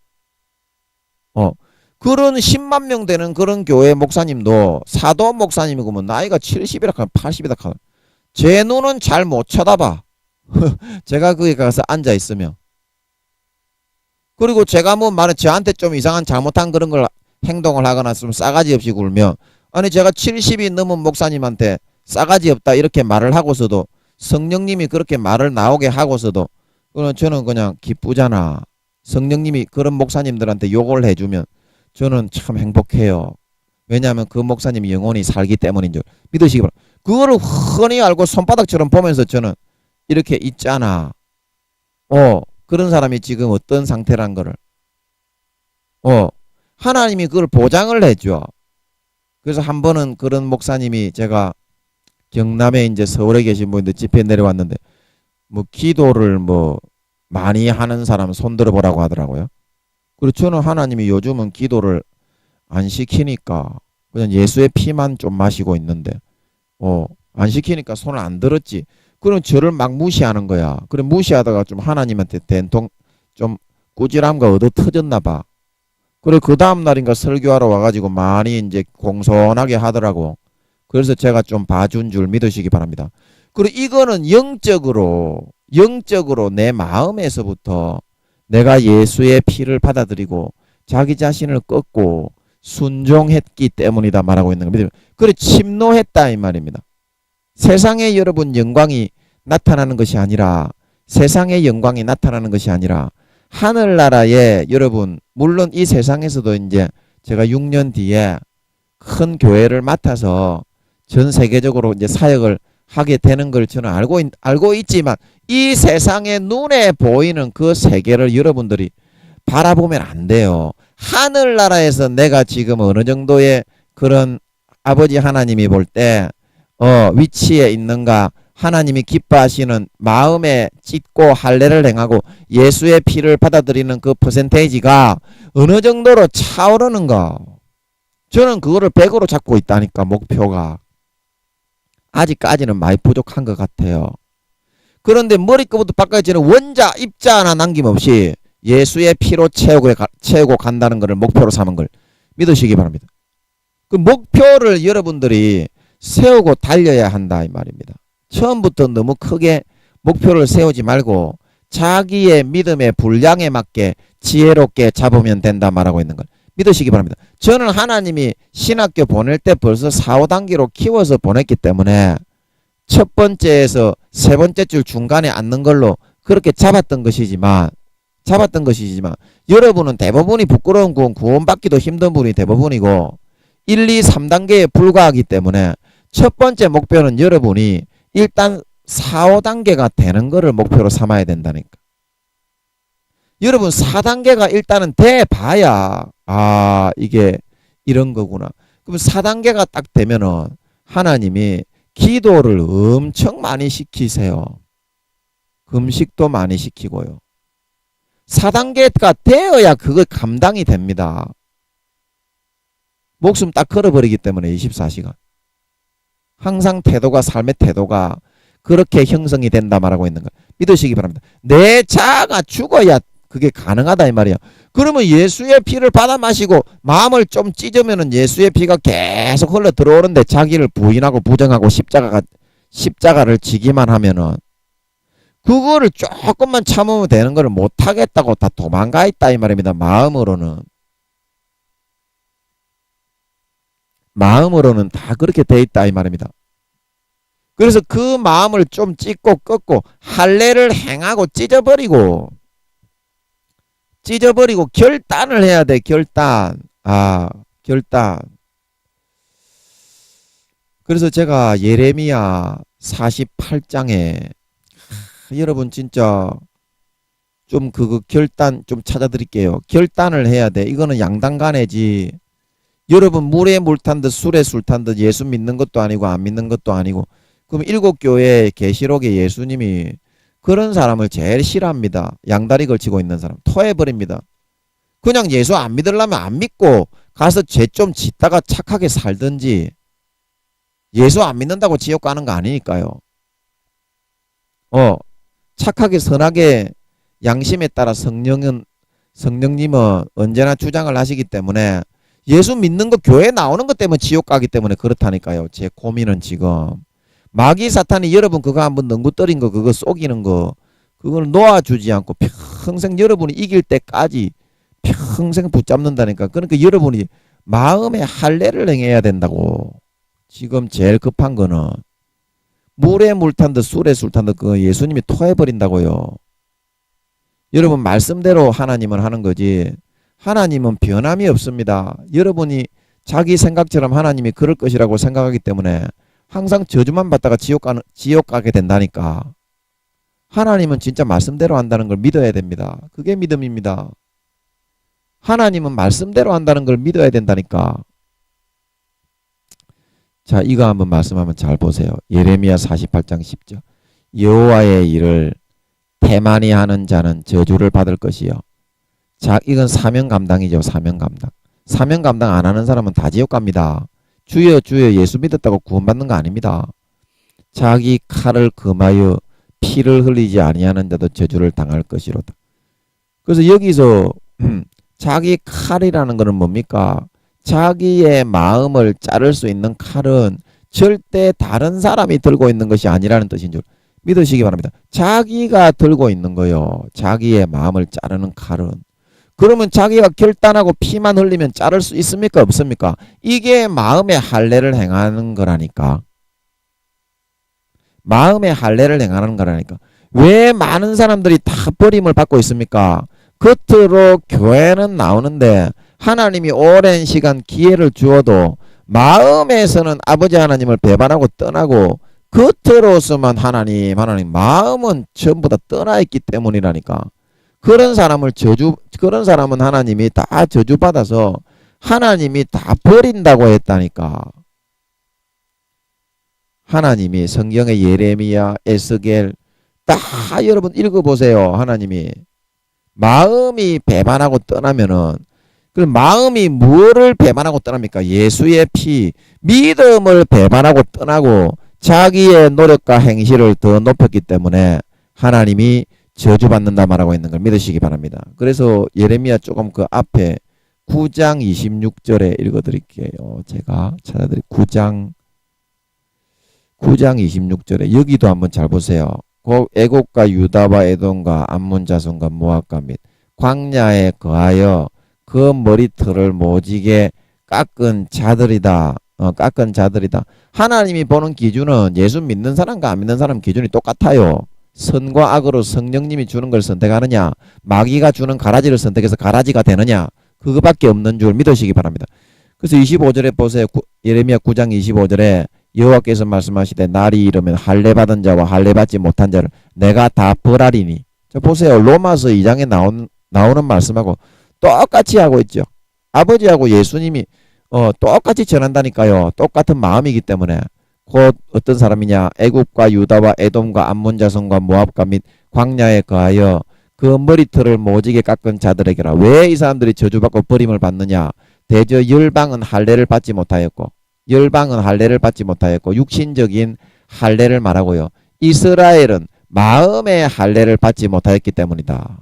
그런 10만 명 되는 그런 교회 목사님도 사도 목사님이고 뭐 나이가 70이라 하면 80이다 하면 제 눈은 잘 못 쳐다봐. 제가 거기 가서 앉아 있으면. 그리고 제가 뭐 말은 저한테 좀 이상한 잘못한 그런 걸 행동을 하거나 좀 싸가지 없이 굴면, 아니 제가 70이 넘은 목사님한테 싸가지 없다 이렇게 말을 하고서도, 성령님이 그렇게 말을 나오게 하고서도 저는 그냥 기쁘잖아. 성령님이 그런 목사님들한테 욕을 해주면 저는 참 행복해요. 왜냐하면 그 목사님이 영원히 살기 때문인 줄 믿으시기 바랍니다. 그거를 흔히 알고 손바닥처럼 보면서 저는 이렇게 있잖아. 그런 사람이 지금 어떤 상태란 거를. 하나님이 그걸 보장을 해줘. 그래서 한 번은 그런 목사님이, 제가 경남에 이제 서울에 계신 분인데 집회 내려왔는데, 뭐 기도를 뭐 많이 하는 사람 손들어 보라고 하더라고요. 그리고 저는 하나님이 요즘은 기도를 안 시키니까 그냥 예수의 피만 좀 마시고 있는데, 안 시키니까 손을 안 들었지. 그럼 저를 막 무시하는 거야. 그래 무시하다가 좀 하나님한테 된통 좀 꾸지람과 얻어 터졌나 봐. 그래 그 다음 날인가 설교하러 와가지고 많이 이제 공손하게 하더라고. 그래서 제가 좀 봐준 줄 믿으시기 바랍니다. 그리고 이거는 영적으로 내 마음에서부터 내가 예수의 피를 받아들이고 자기 자신을 꺾고 순종했기 때문이다 말하고 있는 겁니다. 그래 침노했다 이 말입니다. 세상에 여러분 영광이 나타나는 것이 아니라, 세상의 영광이 나타나는 것이 아니라 하늘나라에, 여러분 물론 이 세상에서도 이제 제가 6년 뒤에 큰 교회를 맡아서 전 세계적으로 이제 사역을 하게 되는 걸 저는 알고 있지만, 이 세상의 눈에 보이는 그 세계를 여러분들이 바라보면 안 돼요. 하늘나라에서 내가 지금 어느 정도의 그런 아버지 하나님이 볼 때 위치에 있는가, 하나님이 기뻐하시는 마음에 찢고 할례를 행하고 예수의 피를 받아들이는 그 퍼센테이지가 어느 정도로 차오르는가. 저는 그거를 100으로 잡고 있다니까. 목표가 아직까지는 많이 부족한 것 같아요. 그런데 머리끝부터 발까지 저는 원자 입자 하나 남김없이 예수의 피로 채우고 간다는 것을 목표로 삼은 걸 믿으시기 바랍니다. 그 목표를 여러분들이 세우고 달려야 한다 이 말입니다. 처음부터 너무 크게 목표를 세우지 말고 자기의 믿음의 분량에 맞게 지혜롭게 잡으면 된다 말하고 있는 걸 믿으시기 바랍니다. 저는 하나님이 신학교 보낼 때 벌써 4, 5단계로 키워서 보냈기 때문에 첫 번째에서 세 번째 줄 중간에 앉는 걸로 그렇게 잡았던 것이지만 여러분은 대부분이 부끄러운 구원받기도 힘든 분이 대부분이고 1, 2, 3단계에 불과하기 때문에 첫 번째 목표는 여러분이 일단 4, 5단계가 되는 거를 목표로 삼아야 된다니까. 여러분 4단계가 일단은 돼봐야 이게 이런 거구나. 그럼 4단계가 딱 되면은 하나님이 기도를 엄청 많이 시키세요. 금식도 많이 시키고요. 4단계가 되어야 그거 감당이 됩니다. 목숨 딱 걸어버리기 때문에 24시간. 항상 태도가, 삶의 태도가 그렇게 형성이 된다 말하고 있는 거 믿으시기 바랍니다. 내 자아가 죽어야 그게 가능하다 이 말이야. 그러면 예수의 피를 받아 마시고 마음을 좀 찢으면은 예수의 피가 계속 흘러 들어오는데 자기를 부인하고 부정하고 십자가를 지기만 하면은 그거를 조금만 참으면 되는 거를 못하겠다고 다 도망가 있다 이 말입니다. 마음으로는 다 그렇게 돼 있다 이 말입니다. 그래서 그 마음을 좀 찢고 꺾고 할례를 행하고 찢어버리고 결단을 해야 돼. 결단. 결단. 그래서 제가 예레미야 48장에 여러분 진짜 좀 그거 결단 좀 찾아드릴게요. 결단을 해야 돼. 이거는 양당간에지. 여러분 물에 물 탄 듯 술에 술 탄 듯 예수 믿는 것도 아니고 안 믿는 것도 아니고. 그럼 7교회 계시록에 예수님이 그런 사람을 제일 싫어합니다. 양다리 걸치고 있는 사람 토해버립니다. 그냥 예수 안 믿으려면 안 믿고 가서 죄 좀 짓다가 착하게 살든지, 예수 안 믿는다고 지옥 가는 거 아니니까요. 착하게 선하게 양심에 따라 성령님은 언제나 주장을 하시기 때문에 예수 믿는 거, 교회 나오는 것 때문에 지옥 가기 때문에 그렇다니까요. 제 고민은 지금 마귀 사탄이 여러분 그거 한번 능구떨인 거, 그거 속이는 거, 그걸 놓아주지 않고 평생 여러분이 이길 때까지 평생 붙잡는다니까. 그러니까 여러분이 마음의 할례를 행해야 된다고. 지금 제일 급한 거는 물에 물 탄 듯 술에 술 탄 듯 그거 예수님이 토해버린다고요. 여러분 말씀대로 하나님은 하는 거지, 하나님은 변함이 없습니다. 여러분이 자기 생각처럼 하나님이 그럴 것이라고 생각하기 때문에 항상 저주만 받다가 지옥 가게 된다니까. 하나님은 진짜 말씀대로 한다는 걸 믿어야 됩니다. 그게 믿음입니다. 하나님은 말씀대로 한다는 걸 믿어야 된다니까. 자, 이거 한번 말씀하면 잘 보세요. 예레미야 48장 10절. 여호와의 일을 태만히 하는 자는 저주를 받을 것이요. 자, 이건 사명 감당이죠. 사명 감당. 사명 감당 안 하는 사람은 다 지옥 갑니다. 주여 주여 예수 믿었다고 구원받는 거 아닙니다. 자기 칼을 금하여 피를 흘리지 아니하는 자도 저주를 당할 것이로다. 그래서 여기서 자기 칼이라는 것은 뭡니까? 자기의 마음을 자를 수 있는 칼은 절대 다른 사람이 들고 있는 것이 아니라는 뜻인 줄 믿으시기 바랍니다. 자기가 들고 있는 거요. 자기의 마음을 자르는 칼은. 그러면 자기가 결단하고 피만 흘리면 자를 수 있습니까? 없습니까? 이게 마음의 할례를 행하는 거라니까. 마음의 할례를 행하는 거라니까. 왜 많은 사람들이 다 버림을 받고 있습니까? 겉으로 교회는 나오는데 하나님이 오랜 시간 기회를 주어도 마음에서는 아버지 하나님을 배반하고 떠나고 겉으로서만 하나님 마음은 전부 다 떠나 있기 때문이라니까. 그런 사람은 하나님이 다 저주받아서 하나님이 다 버린다고 했다니까. 하나님이 성경의 예레미야, 에스겔 다 여러분 읽어보세요. 하나님이 마음이 배반하고 떠나면은, 그 마음이 무엇을 배반하고 떠납니까? 예수의 피, 믿음을 배반하고 떠나고 자기의 노력과 행실을 더 높였기 때문에 하나님이 저주받는다 말하고 있는 걸 믿으시기 바랍니다. 그래서 예레미야 조금 그 앞에 9장 26절에 읽어드릴게요. 제가 찾아드릴 9장 26절에 여기도 한번 잘 보세요. 애국과 유다와 에돔과 암몬 자손과 모압과 및 광야에 거하여 그 머리털을 모지게 깎은 자들이다. 깎은 자들이다. 하나님이 보는 기준은 예수 믿는 사람과 안 믿는 사람 기준이 똑같아요. 선과 악으로 성령님이 주는 걸 선택하느냐, 마귀가 주는 가라지를 선택해서 가라지가 되느냐, 그거밖에 없는 줄 믿으시기 바랍니다. 그래서 25절에 보세요. 예레미야 9장 25절에 여호와께서 말씀하시되 날이 이르면 할례 받은 자와 할례 받지 못한 자를 내가 다 벌하리니. 자, 보세요. 로마서 2장에 나오는 말씀하고 똑같이 하고 있죠. 아버지하고 예수님이 똑같이 전한다니까요. 똑같은 마음이기 때문에. 곧 어떤 사람이냐, 애굽과 유다와 에돔과 암몬 자손과 모압과 및 광야에 거하여 그 머리털을 모지게 깎은 자들에게라. 왜 이 사람들이 저주받고 버림을 받느냐? 대저 열방은 할례를 받지 못하였고, 육신적인 할례를 말하고요. 이스라엘은 마음의 할례를 받지 못하였기 때문이다.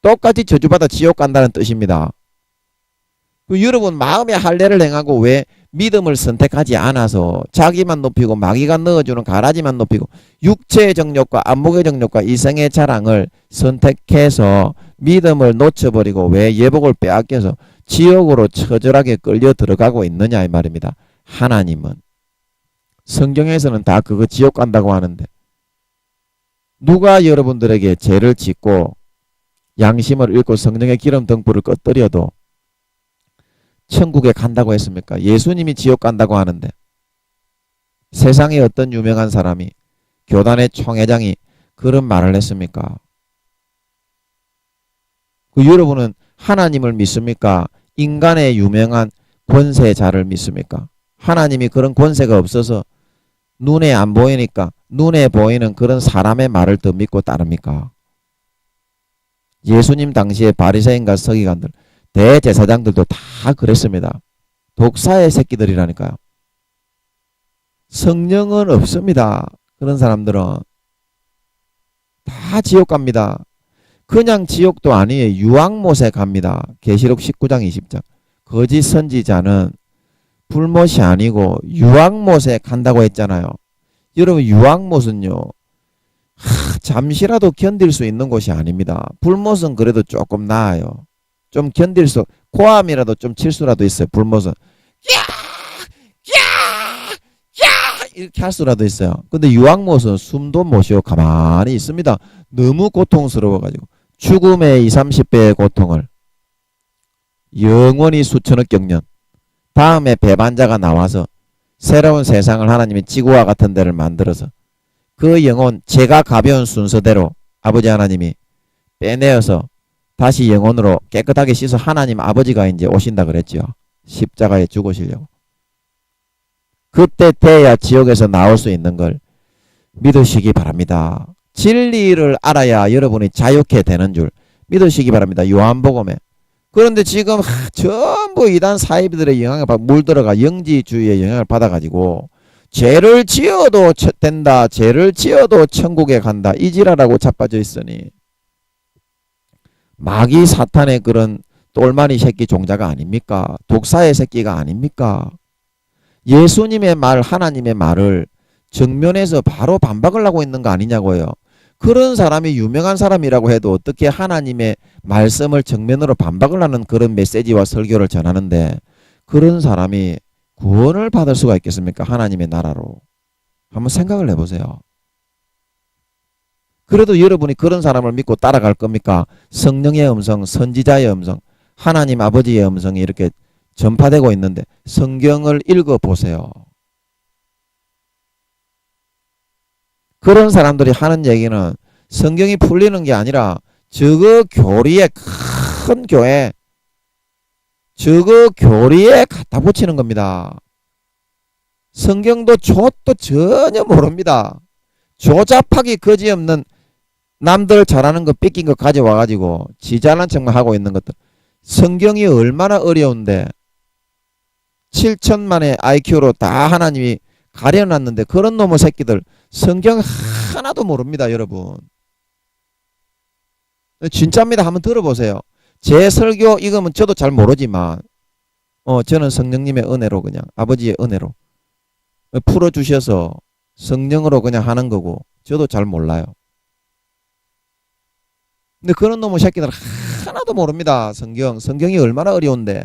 똑같이 저주받아 지옥 간다는 뜻입니다. 여러분 마음의 할례를 행하고 왜 믿음을 선택하지 않아서 자기만 높이고 마귀가 넣어주는 가라지만 높이고 육체의 정욕과 안목의 정욕과 이생의 자랑을 선택해서 믿음을 놓쳐버리고 왜 예복을 빼앗겨서 지옥으로 처절하게 끌려 들어가고 있느냐 이 말입니다. 하나님은 성경에서는 다 그거 지옥 간다고 하는데 누가 여러분들에게 죄를 짓고 양심을 잃고 성령의 기름 등불을 꺼뜨려도 천국에 간다고 했습니까? 예수님이 지옥 간다고 하는데 세상에 어떤 유명한 사람이, 교단의 총회장이 그런 말을 했습니까? 여러분은 하나님을 믿습니까? 인간의 유명한 권세자를 믿습니까? 하나님이 그런 권세가 없어서 눈에 안 보이니까 눈에 보이는 그런 사람의 말을 더 믿고 따릅니까? 예수님 당시에 바리새인과 서기관들, 대제사장들도 다 그랬습니다. 독사의 새끼들이라니까요. 성령은 없습니다. 그런 사람들은 다 지옥 갑니다. 그냥 지옥도 아니에요. 유황못에 갑니다. 계시록 19장 20장. 거짓 선지자는 불못이 아니고 유황못에 간다고 했잖아요. 여러분, 유황못은요, 잠시라도 견딜 수 있는 곳이 아닙니다. 불못은 그래도 조금 나아요. 좀 견딜 수, 고함이라도 좀 칠 수라도 있어요. 불못은 이렇게 할 수라도 있어요. 근데 유황못은 숨도 못 쉬어 가만히 있습니다. 너무 고통스러워가지고 죽음의 20, 30배의 고통을 영원히 수천억 경년 다음에 배반자가 나와서 새로운 세상을 하나님이 지구와 같은 데를 만들어서 그 영혼, 제가 가벼운 순서대로 아버지 하나님이 빼내어서 다시 영혼으로 깨끗하게 씻어 하나님 아버지가 이제 오신다 그랬죠. 십자가에 죽으시려고. 그때 돼야 지옥에서 나올 수 있는 걸 믿으시기 바랍니다. 진리를 알아야 여러분이 자유케 되는 줄 믿으시기 바랍니다. 요한복음에. 그런데 지금 전부 이단 사이비들의 영향을 물들어가 영지주의의 영향을 받아가지고 죄를 지어도 된다, 죄를 지어도 천국에 간다, 이지라라고 자빠져 있으니 마귀 사탄의 그런 똘마니 새끼 종자가 아닙니까? 독사의 새끼가 아닙니까? 예수님의 말, 하나님의 말을 정면에서 바로 반박을 하고 있는 거 아니냐고요. 그런 사람이 유명한 사람이라고 해도 어떻게 하나님의 말씀을 정면으로 반박을 하는 그런 메시지와 설교를 전하는데 그런 사람이 구원을 받을 수가 있겠습니까? 하나님의 나라로. 한번 생각을 해보세요. 그래도 여러분이 그런 사람을 믿고 따라갈 겁니까? 성령의 음성, 선지자의 음성, 하나님 아버지의 음성이 이렇게 전파되고 있는데 성경을 읽어보세요. 그런 사람들이 하는 얘기는 성경이 풀리는 게 아니라 저거 교리에, 큰 교회, 저거 교리에 갖다 붙이는 겁니다. 성경도 좆도 전혀 모릅니다. 조잡하기 거지없는 남들 잘하는 거 뺏긴 거 가져와가지고 지 잘난 척만 하고 있는 것들. 성경이 얼마나 어려운데 7천만의 IQ로 다 하나님이 가려놨는데 그런 놈의 새끼들 성경 하나도 모릅니다. 여러분 진짜입니다. 한번 들어보세요. 제 설교 이거면 저도 잘 모르지만 저는 성령님의 은혜로 그냥 아버지의 은혜로 풀어주셔서 성령으로 그냥 하는 거고 저도 잘 몰라요. 근데 그런 놈의 새끼들 하나도 모릅니다. 성경이 얼마나 어려운데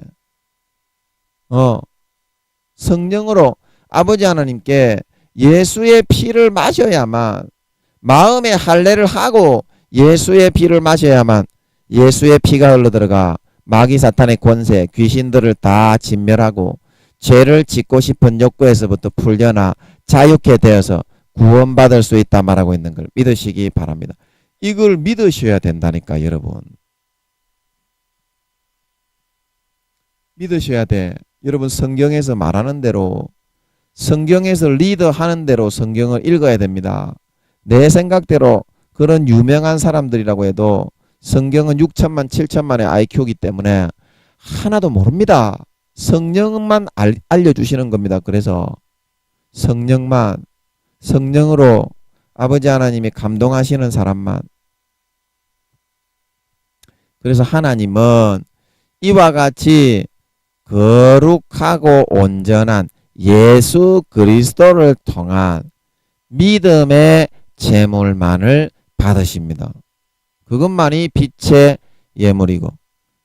성령으로 아버지 하나님께 예수의 피를 마셔야만 마음의 할례를 하고 예수의 피를 마셔야만 예수의 피가 흘러들어가 마귀 사탄의 권세 귀신들을 다 진멸하고 죄를 짓고 싶은 욕구에서부터 풀려나 자유케 되어서 구원받을 수 있다 말하고 있는 걸 믿으시기 바랍니다. 이걸 믿으셔야 된다니까 여러분. 믿으셔야 돼. 여러분 성경에서 말하는 대로 성경에서 리더하는 대로 성경을 읽어야 됩니다. 내 생각대로 그런 유명한 사람들이라고 해도 성경은 6천만 7천만의 IQ이기 때문에 하나도 모릅니다. 성령만 알려주시는 겁니다. 그래서 성령으로 아버지 하나님이 감동하시는 사람만. 그래서 하나님은 이와 같이 거룩하고 온전한 예수 그리스도를 통한 믿음의 제물만을 받으십니다. 그것만이 빛의 예물이고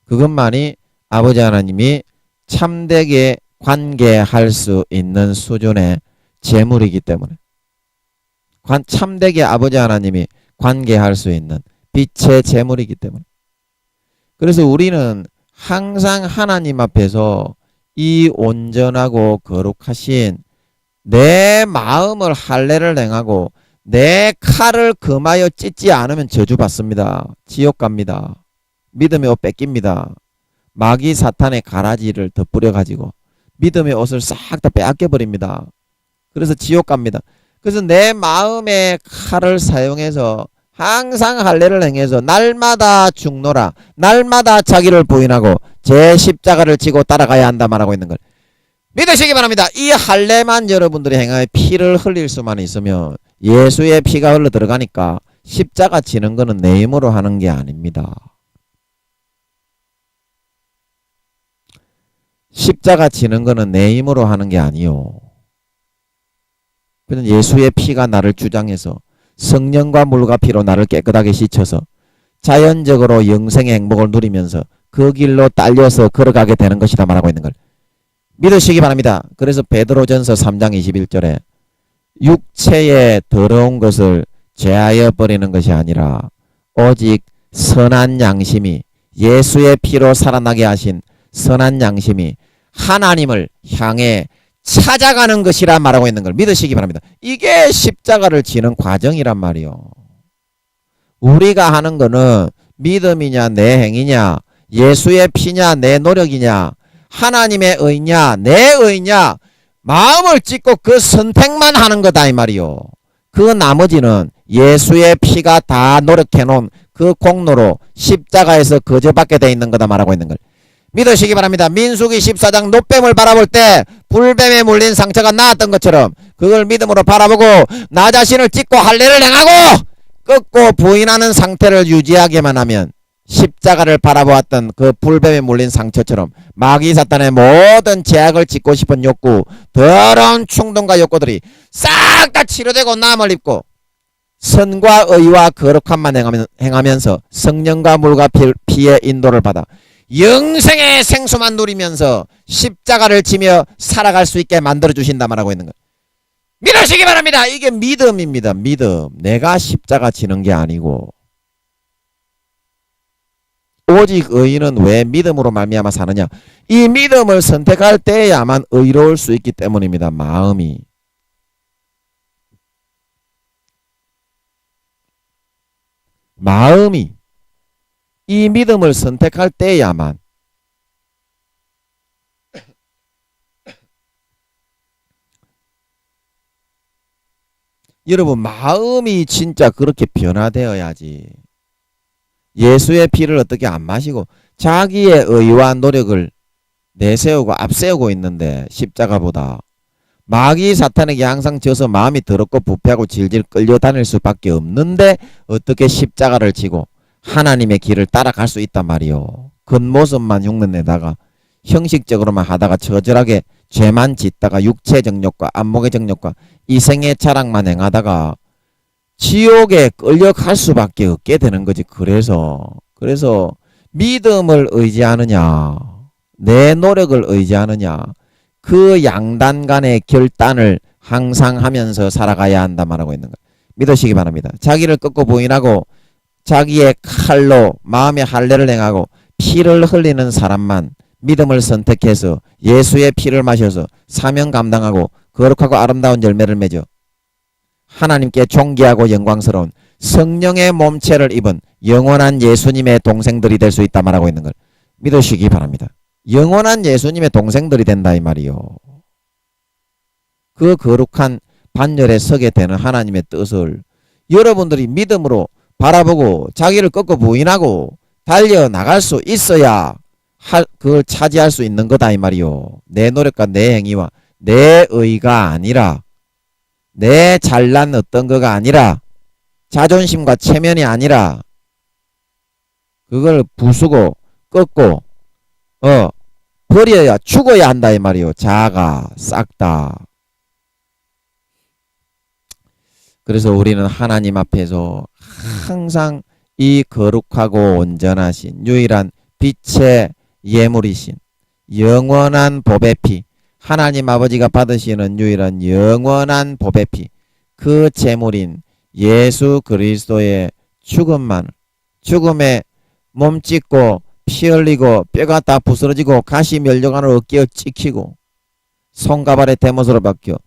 그것만이 아버지 하나님이 참되게 관계할 수 있는 수준의 제물이기 때문에 참되게 아버지 하나님이 관계할 수 있는 빛의 제물이기 때문에 그래서 우리는 항상 하나님 앞에서 이 온전하고 거룩하신 내 마음을 할례를 행하고 내 칼을 금하여 찢지 않으면 저주받습니다. 지옥 갑니다. 믿음의 옷 뺏깁니다. 마귀 사탄의 가라지를 덧뿌려 가지고 믿음의 옷을 싹 다 빼앗겨 버립니다. 그래서 지옥 갑니다. 그래서 내 마음의 칼을 사용해서 항상 할례를 행해서 날마다 죽노라. 날마다 자기를 부인하고 제 십자가를 지고 따라가야 한다 말하고 있는 걸 믿으시기 바랍니다. 이 할례만 여러분들이 행하여 피를 흘릴 수만 있으면 예수의 피가 흘러 들어가니까 십자가 지는 거는 내 힘으로 하는 게 아닙니다. 십자가 지는 거는 내 힘으로 하는 게 아니요. 그는 예수의 피가 나를 주장해서 성령과 물과 피로 나를 깨끗하게 씻어서 자연적으로 영생의 행복을 누리면서 그 길로 딸려서 걸어가게 되는 것이다 말하고 있는 걸 믿으시기 바랍니다. 그래서 베드로전서 3장 21절에 육체의 더러운 것을 제하여 버리는 것이 아니라 오직 선한 양심이 예수의 피로 살아나게 하신 선한 양심이 하나님을 향해 찾아가는 것이라 말하고 있는 걸 믿으시기 바랍니다. 이게 십자가를 지는 과정이란 말이요. 우리가 하는 거는 믿음이냐 내 행위냐 예수의 피냐 내 노력이냐 하나님의 의냐 내 의냐 마음을 찢고 그 선택만 하는 거다 이 말이요. 그 나머지는 예수의 피가 다 노력해 놓은 그 공로로 십자가에서 거저받게 돼 있는 거다 말하고 있는 걸 믿으시기 바랍니다. 민수기 14장 노뱀을 바라볼 때 불뱀에 물린 상처가 나았던 것처럼 그걸 믿음으로 바라보고 나 자신을 찢고 할례를 행하고 꺾고 부인하는 상태를 유지하게만 하면 십자가를 바라보았던 그 불뱀에 물린 상처처럼 마귀 사탄의 모든 제약을 찢고 싶은 욕구 더러운 충동과 욕구들이 싹 다 치료되고 남을 입고 선과 의와 거룩함만 행하면서 성령과 물과 피의 인도를 받아 영생의 생수만 누리면서 십자가를 지며 살아갈 수 있게 만들어주신다 말하고 있는 것 믿으시기 바랍니다. 이게 믿음입니다. 믿음. 내가 십자가 지는 게 아니고 오직 의인은 왜 믿음으로 말미암아 사느냐 이 믿음을 선택할 때야만 의로울 수 있기 때문입니다. 마음이 이 믿음을 선택할 때야만 여러분 마음이 진짜 그렇게 변화되어야지 예수의 피를 어떻게 안 마시고 자기의 의와 노력을 내세우고 앞세우고 있는데 십자가보다 마귀 사탄에게 항상 져서 마음이 더럽고 부패하고 질질 끌려다닐 수밖에 없는데 어떻게 십자가를 지고 하나님의 길을 따라갈 수 있단 말이요. 겉모습만 흉내내다가 형식적으로만 하다가 처절하게 죄만 짓다가 육체 정욕과 안목의 정욕과 이생의 자랑만 행하다가 지옥에 끌려갈 수밖에 없게 되는 거지. 그래서 믿음을 의지하느냐 내 노력을 의지하느냐 그 양단 간의 결단을 항상 하면서 살아가야 한다 말하고 있는 것 믿으시기 바랍니다. 자기를 꺾고 부인하고 자기의 칼로 마음의 할례를 행하고 피를 흘리는 사람만 믿음을 선택해서 예수의 피를 마셔서 사명 감당하고 거룩하고 아름다운 열매를 맺어 하나님께 존귀하고 영광스러운 성령의 몸체를 입은 영원한 예수님의 동생들이 될 수 있다 말하고 있는 걸 믿으시기 바랍니다. 영원한 예수님의 동생들이 된다 이 말이요. 그 거룩한 반열에 서게 되는 하나님의 뜻을 여러분들이 믿음으로 바라보고 자기를 꺾고 부인하고 달려나갈 수 있어야 그걸 차지할 수 있는 거다 이 말이요. 내 노력과 내 행위와 내 의가 아니라 내 잘난 어떤 거가 아니라 자존심과 체면이 아니라 그걸 부수고 꺾고 버려야 죽어야 한다 이 말이요. 자아가 싹 다. 그래서 우리는 하나님 앞에서 항상 이 거룩하고 온전하신 유일한 빛의 예물이신 영원한 복의 피 하나님 아버지가 받으시는 유일한 영원한 복의 피 그 제물인 예수 그리스도의 죽음에 몸 찢고 피 흘리고 뼈가 다 부스러지고 가시 멸종안으로 어깨에 찍히고 손가발에 대못으로 박혀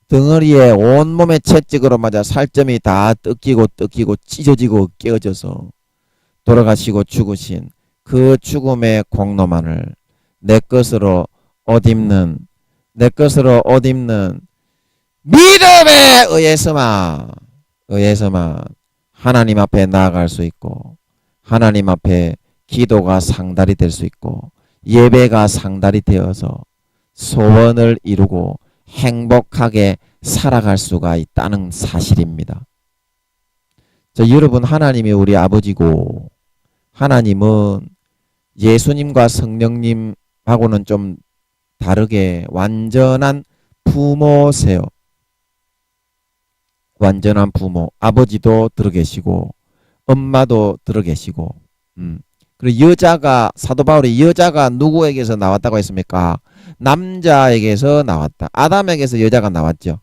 덩어리에 온몸에 채찍으로 맞아 살점이 다 뜯기고 찢어지고 깨어져서 돌아가시고 죽으신 그 죽음의 공로만을 내 것으로 옷 입는 믿음에 의해서만 하나님 앞에 나아갈 수 있고 하나님 앞에 기도가 상달이 될 수 있고 예배가 상달이 되어서 소원을 이루고 행복하게 살아갈 수가 있다는 사실입니다. 여러분, 하나님이 우리 아버지고 하나님은 예수님과 성령님하고는 좀 다르게 완전한 부모세요. 완전한 부모. 아버지도 들어 계시고 엄마도 들어 계시고 그리고 여자가, 사도 바울이 여자가 누구에게서 나왔다고 했습니까? 남자에게서 나왔다. 아담에게서 여자가 나왔죠.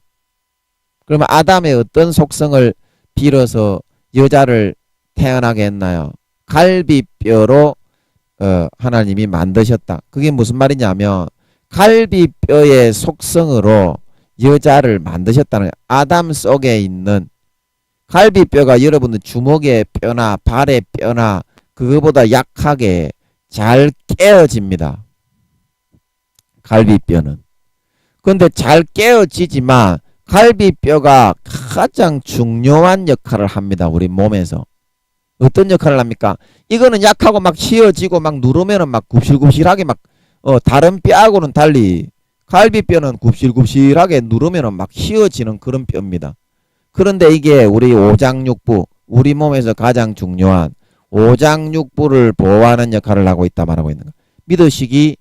그러면 아담의 어떤 속성을 빌어서 여자를 태어나게 했나요? 갈비뼈로 하나님이 만드셨다. 그게 무슨 말이냐면 갈비뼈의 속성으로 여자를 만드셨다는 거예요. 아담 속에 있는 갈비뼈가 여러분들 주먹의 뼈나 발의 뼈나 그거보다 약하게 잘 깨어집니다. 갈비뼈는. 그런데 잘 깨어지지만 갈비뼈가 가장 중요한 역할을 합니다. 우리 몸에서. 어떤 역할을 합니까? 이거는 약하고 막 휘어지고 막 누르면은 막 굽실굽실하게 막 다른 뼈하고는 달리 갈비뼈는 굽실굽실하게 누르면은 막 휘어지는 그런 뼈입니다. 그런데 이게 우리 오장육부, 우리 몸에서 가장 중요한 오장육부를 보호하는 역할을 하고 있다 말하고 있는 거. 믿으시기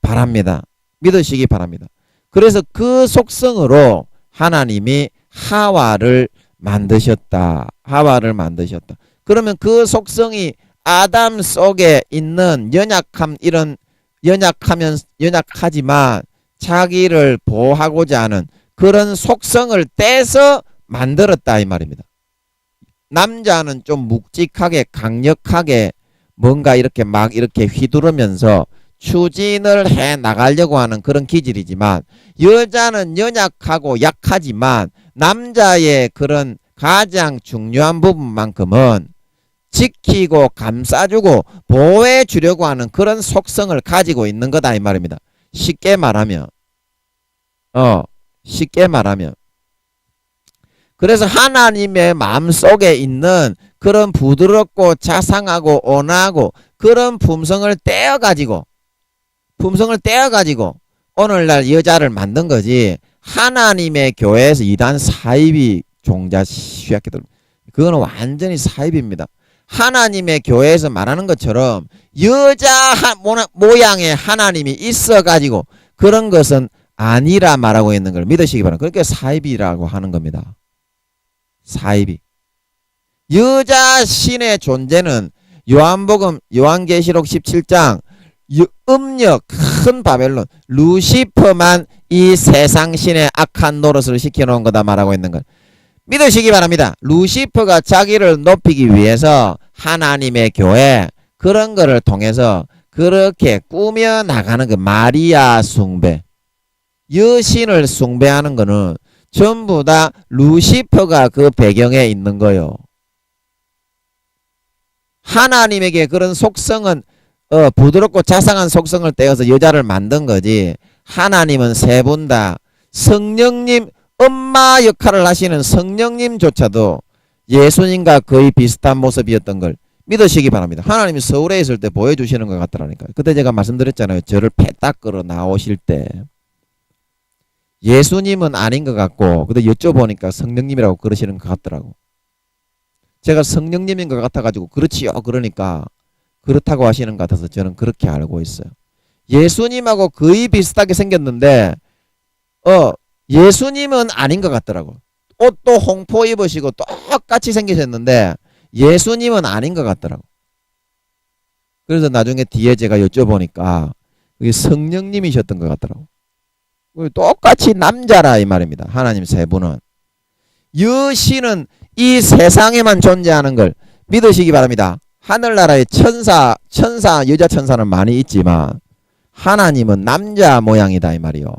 바랍니다. 믿으시기 바랍니다. 그래서 그 속성으로 하나님이 하와를 만드셨다. 하와를 만드셨다. 그러면 그 속성이 아담 속에 있는 이런 연약하지만 자기를 보호하고자 하는 그런 속성을 떼서 만들었다 이 말입니다. 남자는 좀 묵직하게 강력하게 뭔가 이렇게 막 이렇게 휘두르면서 추진을 해 나가려고 하는 그런 기질이지만 여자는 연약하고 약하지만 남자의 그런 가장 중요한 부분만큼은 지키고 감싸주고 보호해 주려고 하는 그런 속성을 가지고 있는 거다 이 말입니다. 쉽게 말하면 그래서 하나님의 마음속에 있는 그런 부드럽고 자상하고 온화하고 그런 품성을 떼어가지고 오늘날 여자를 만든 거지. 하나님의 교회에서 이단 사입이 종자 시작했던 그거는 완전히 사입입니다. 하나님의 교회에서 말하는 것처럼 여자 모양의 하나님이 있어가지고 그런 것은 아니라 말하고 있는 걸 믿으시기 바랍니다. 그러니까 사입이라고 하는 겁니다. 사입이. 여자 신의 존재는 요한계시록 17장 음력 큰 바벨론 루시퍼만 이 세상 신의 악한 노릇을 시켜놓은 거다 말하고 있는 걸 믿으시기 바랍니다. 루시퍼가 자기를 높이기 위해서 하나님의 교회 그런 거를 통해서 그렇게 꾸며 나가는 그 마리아 숭배, 여신을 숭배하는 거는 전부 다 루시퍼가 그 배경에 있는 거요. 하나님에게 그런 속성은 부드럽고 자상한 속성을 떼어서 여자를 만든 거지. 하나님은 세 분 다 성령님, 엄마 역할을 하시는 성령님조차도 예수님과 거의 비슷한 모습이었던 걸 믿으시기 바랍니다. 하나님이 서울에 있을 때 보여주시는 것 같더라니까요. 그때 제가 말씀드렸잖아요. 저를 패딱 끌어 나오실 때 예수님은 아닌 것 같고 근데 여쭤보니까 성령님이라고 그러시는 것 같더라고. 제가 성령님인 것 같아가지고 그렇지요 그러니까 그렇다고 하시는 것 같아서 저는 그렇게 알고 있어요. 예수님하고 거의 비슷하게 생겼는데 예수님은 아닌 것 같더라고. 옷도 홍포 입으시고 똑같이 생기셨는데 예수님은 아닌 것 같더라고. 그래서 나중에 뒤에 제가 여쭤보니까 그게 성령님이셨던 것 같더라고. 똑같이 남자라 이 말입니다. 하나님 세 분은. 여신은 이 세상에만 존재하는 걸 믿으시기 바랍니다. 하늘나라에 여자 천사는 많이 있지만 하나님은 남자 모양이다 이 말이요.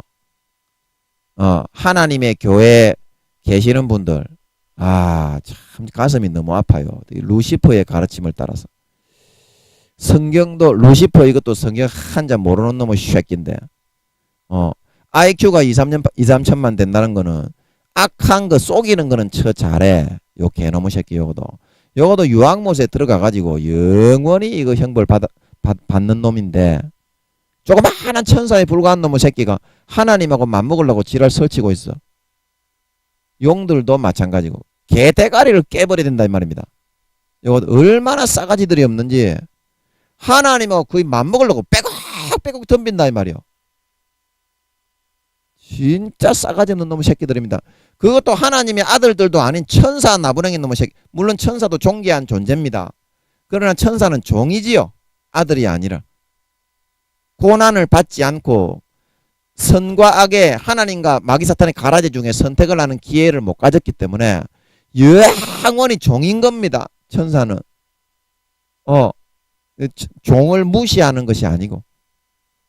하나님의 교회에 계시는 분들 참 가슴이 너무 아파요. 루시퍼의 가르침을 따라서. 성경도 루시퍼 이것도 성경 한자 모르는 놈의 쉐끼인데 IQ가 2, 3천만 된다는 거는 악한 거 속이는 거는 잘해. 요 개놈의 새끼 요거도. 요것도 유황못에 들어가가지고 영원히 이거 형벌 받는 놈인데, 조그마한 천사에 불과한 놈의 새끼가 하나님하고 맞먹으려고 지랄 설치고 있어. 용들도 마찬가지고 개 대가리를 깨버려야 된다 이 말입니다. 이거 얼마나 싸가지들이 없는지 하나님하고 거의 맞먹으려고 빼곡빼곡 덤빈다 이 말이요. 진짜 싸가지 없는 놈의 새끼들입니다. 그것도 하나님의 아들들도 아닌 천사 나부랭이 놈의 새끼. 물론 천사도 존귀한 존재입니다. 그러나 천사는 종이지요. 아들이 아니라. 고난을 받지 않고 선과 악의 하나님과 마귀 사탄의 가라지 중에 선택을 하는 기회를 못 가졌기 때문에 영원히 종인 겁니다. 천사는. 종을 무시하는 것이 아니고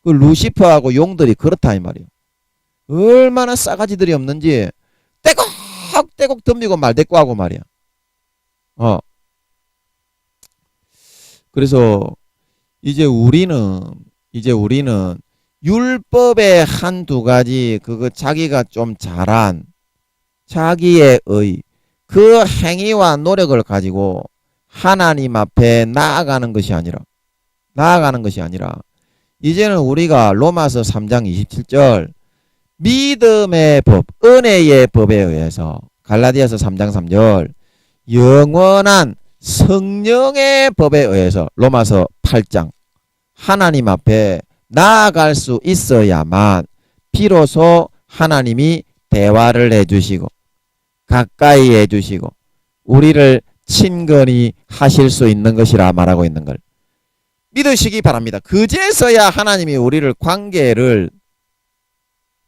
그 루시퍼하고 용들이 그렇다 이 말이에요. 얼마나 싸가지들이 없는지 떼곡떼곡 덤비고 말대꾸하고 말이야. 그래서 이제 우리는 율법의 한두 가지 그거 자기가 좀 잘한 자기의 그 행위와 노력을 가지고 하나님 앞에 나아가는 것이 아니라 이제는 우리가 로마서 3장 27절 믿음의 법, 은혜의 법에 의해서 갈라디아서 3장 3절 영원한 성령의 법에 의해서 로마서 8장 하나님 앞에 나아갈 수 있어야만 비로소 하나님이 대화를 해주시고 가까이 해주시고 우리를 친근히 하실 수 있는 것이라 말하고 있는 걸 믿으시기 바랍니다. 그제서야 하나님이 우리를 관계를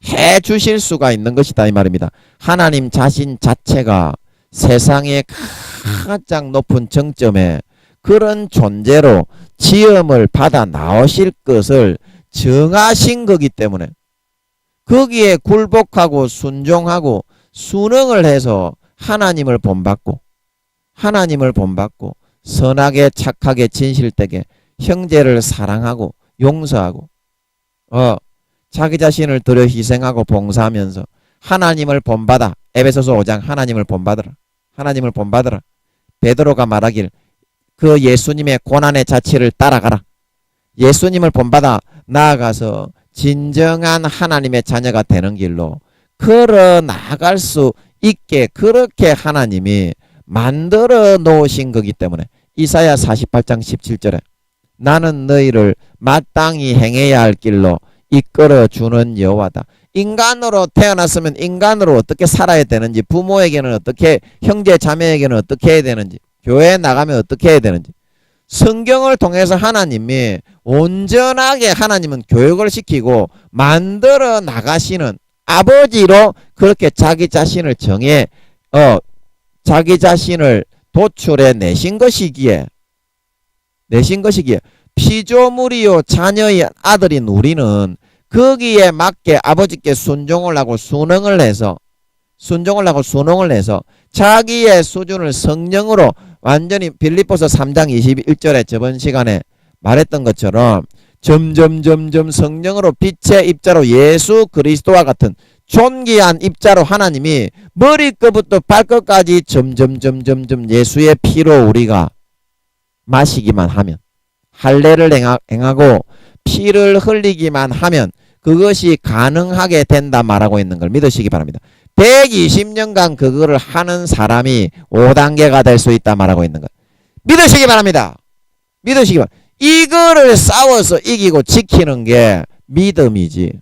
해 주실 수가 있는 것이다 이 말입니다. 하나님 자신 자체가 세상의 가장 높은 정점에 그런 존재로 지음을 받아 나오실 것을 정하신 거기 때문에 거기에 굴복하고 순종하고 순응을 해서 하나님을 본받고 선하게 착하게 진실되게 형제를 사랑하고 용서하고 자기 자신을 들여 희생하고 봉사하면서 하나님을 본받아. 에베소서 5장 하나님을 본받으라. 베드로가 말하길 그 예수님의 고난의 자취를 따라가라. 예수님을 본받아 나아가서 진정한 하나님의 자녀가 되는 길로 걸어 나아갈 수 있게 그렇게 하나님이 만들어 놓으신 거기 때문에 이사야 48장 17절에 나는 너희를 마땅히 행해야 할 길로 이끌어 주는 여호와다. 인간으로 태어났으면 인간으로 어떻게 살아야 되는지, 부모에게는 어떻게, 형제 자매에게는 어떻게 해야 되는지, 교회에 나가면 어떻게 해야 되는지, 성경을 통해서 하나님이 온전하게 하나님은 교육을 시키고 만들어 나가시는 아버지로 그렇게 자기 자신을 정해 자기 자신을 도출해 내신 것이기에 피조물이요 자녀의 아들인 우리는 거기에 맞게 아버지께 순종을 하고 순응을 해서 자기의 수준을 성령으로 완전히 빌립보서 3장 21절에 저번 시간에 말했던 것처럼 점점 성령으로 빛의 입자로 예수 그리스도와 같은 존귀한 입자로 하나님이 머리끝부터 발끝까지 점점 예수의 피로 우리가 마시기만 하면 할례를 행하고 피를 흘리기만 하면 그것이 가능하게 된다 말하고 있는 걸 믿으시기 바랍니다. 120년간 그거를 하는 사람이 5단계가 될 수 있다 말하고 있는 것 믿으시기 바랍니다. 이거를 싸워서 이기고 지키는 게 믿음이지.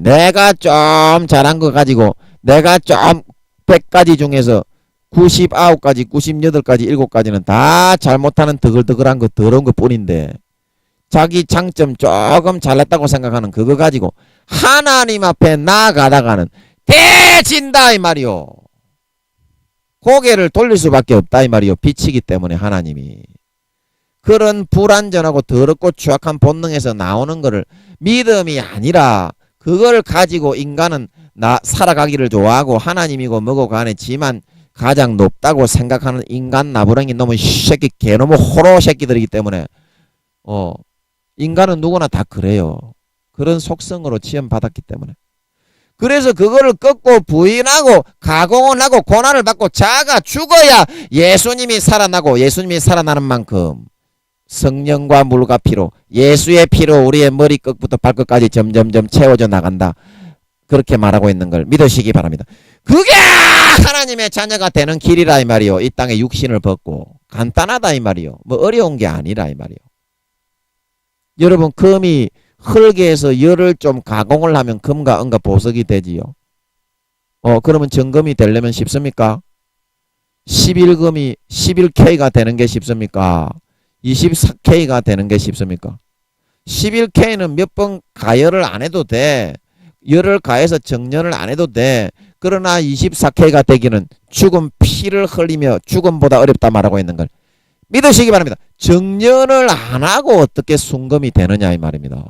내가 좀 잘한 거 가지고 내가 좀 100가지 중에서 99가지, 98가지, 7가지는 다 잘못하는 더글더글한 거 더러운 것 뿐인데 자기 장점 조금 잘났다고 생각하는 그거 가지고 하나님 앞에 나아가다가는 대진다 이 말이요. 고개를 돌릴 수밖에 없다 이 말이요. 빛이기 때문에 하나님이 그런 불완전하고 더럽고 추악한 본능에서 나오는 거를 믿음이 아니라 그걸 가지고 인간은 살아가기를 좋아하고 하나님이고 뭐고 간에 지만 가장 높다고 생각하는 인간 나부랭이 놈의 새끼 개놈의 호로 새끼들이기 때문에 인간은 누구나 다 그래요. 그런 속성으로 지음받았기 때문에 그래서 그거를 꺾고 부인하고 가공을 하고 고난을 받고 자아가 죽어야 예수님이 살아나고, 예수님이 살아나는 만큼 성령과 물과 피로, 예수의 피로 우리의 머리끝부터 발끝까지 점점점 채워져 나간다. 그렇게 말하고 있는 걸 믿으시기 바랍니다. 그게 하나님의 자녀가 되는 길이라 이 말이요. 이 땅에 육신을 벗고. 간단하다 이 말이요. 뭐 어려운 게 아니라 이 말이요. 여러분, 금이 흙에서 열을 좀 가공을 하면 금과 은과 보석이 되지요. 그러면 정금이 되려면 쉽습니까? 11금이 11K가 되는 게 쉽습니까? 24K가 되는 게 쉽습니까? 11K는 몇 번 가열을 안 해도 돼. 열을 가해서 정년을 안 해도 돼. 그러나 24K가 되기는 죽은 피를 흘리며 죽음보다 어렵다 말하고 있는 걸 믿으시기 바랍니다. 정년을 안 하고 어떻게 순금이 되느냐 이 말입니다.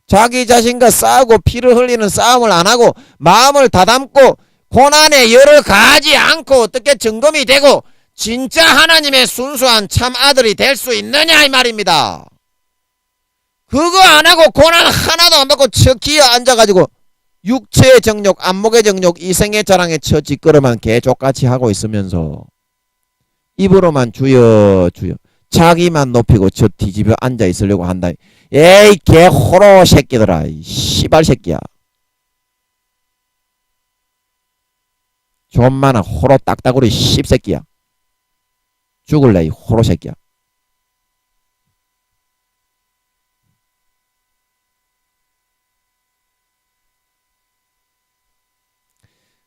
자기 자신과 싸우고 피를 흘리는 싸움을 안 하고 마음을 다담고 고난의 열을 가하지 않고 어떻게 정금이 되고 진짜 하나님의 순수한 참 아들이 될 수 있느냐 이 말입니다. 그거 안 하고 고난 하나도 안 받고 척기에 앉아가지고 육체의 정욕, 안목의 정욕, 이생의 자랑에 처 찌끄러만 개족같이 하고 있으면서 입으로만 주여 주여 자기만 높이고 저 뒤집어 앉아 있으려고 한다. 에이 개호로 새끼들아, 이 씨발 새끼야. 존만한 호로 딱따구리 씹새끼야. 죽을래 이 호로 새끼야.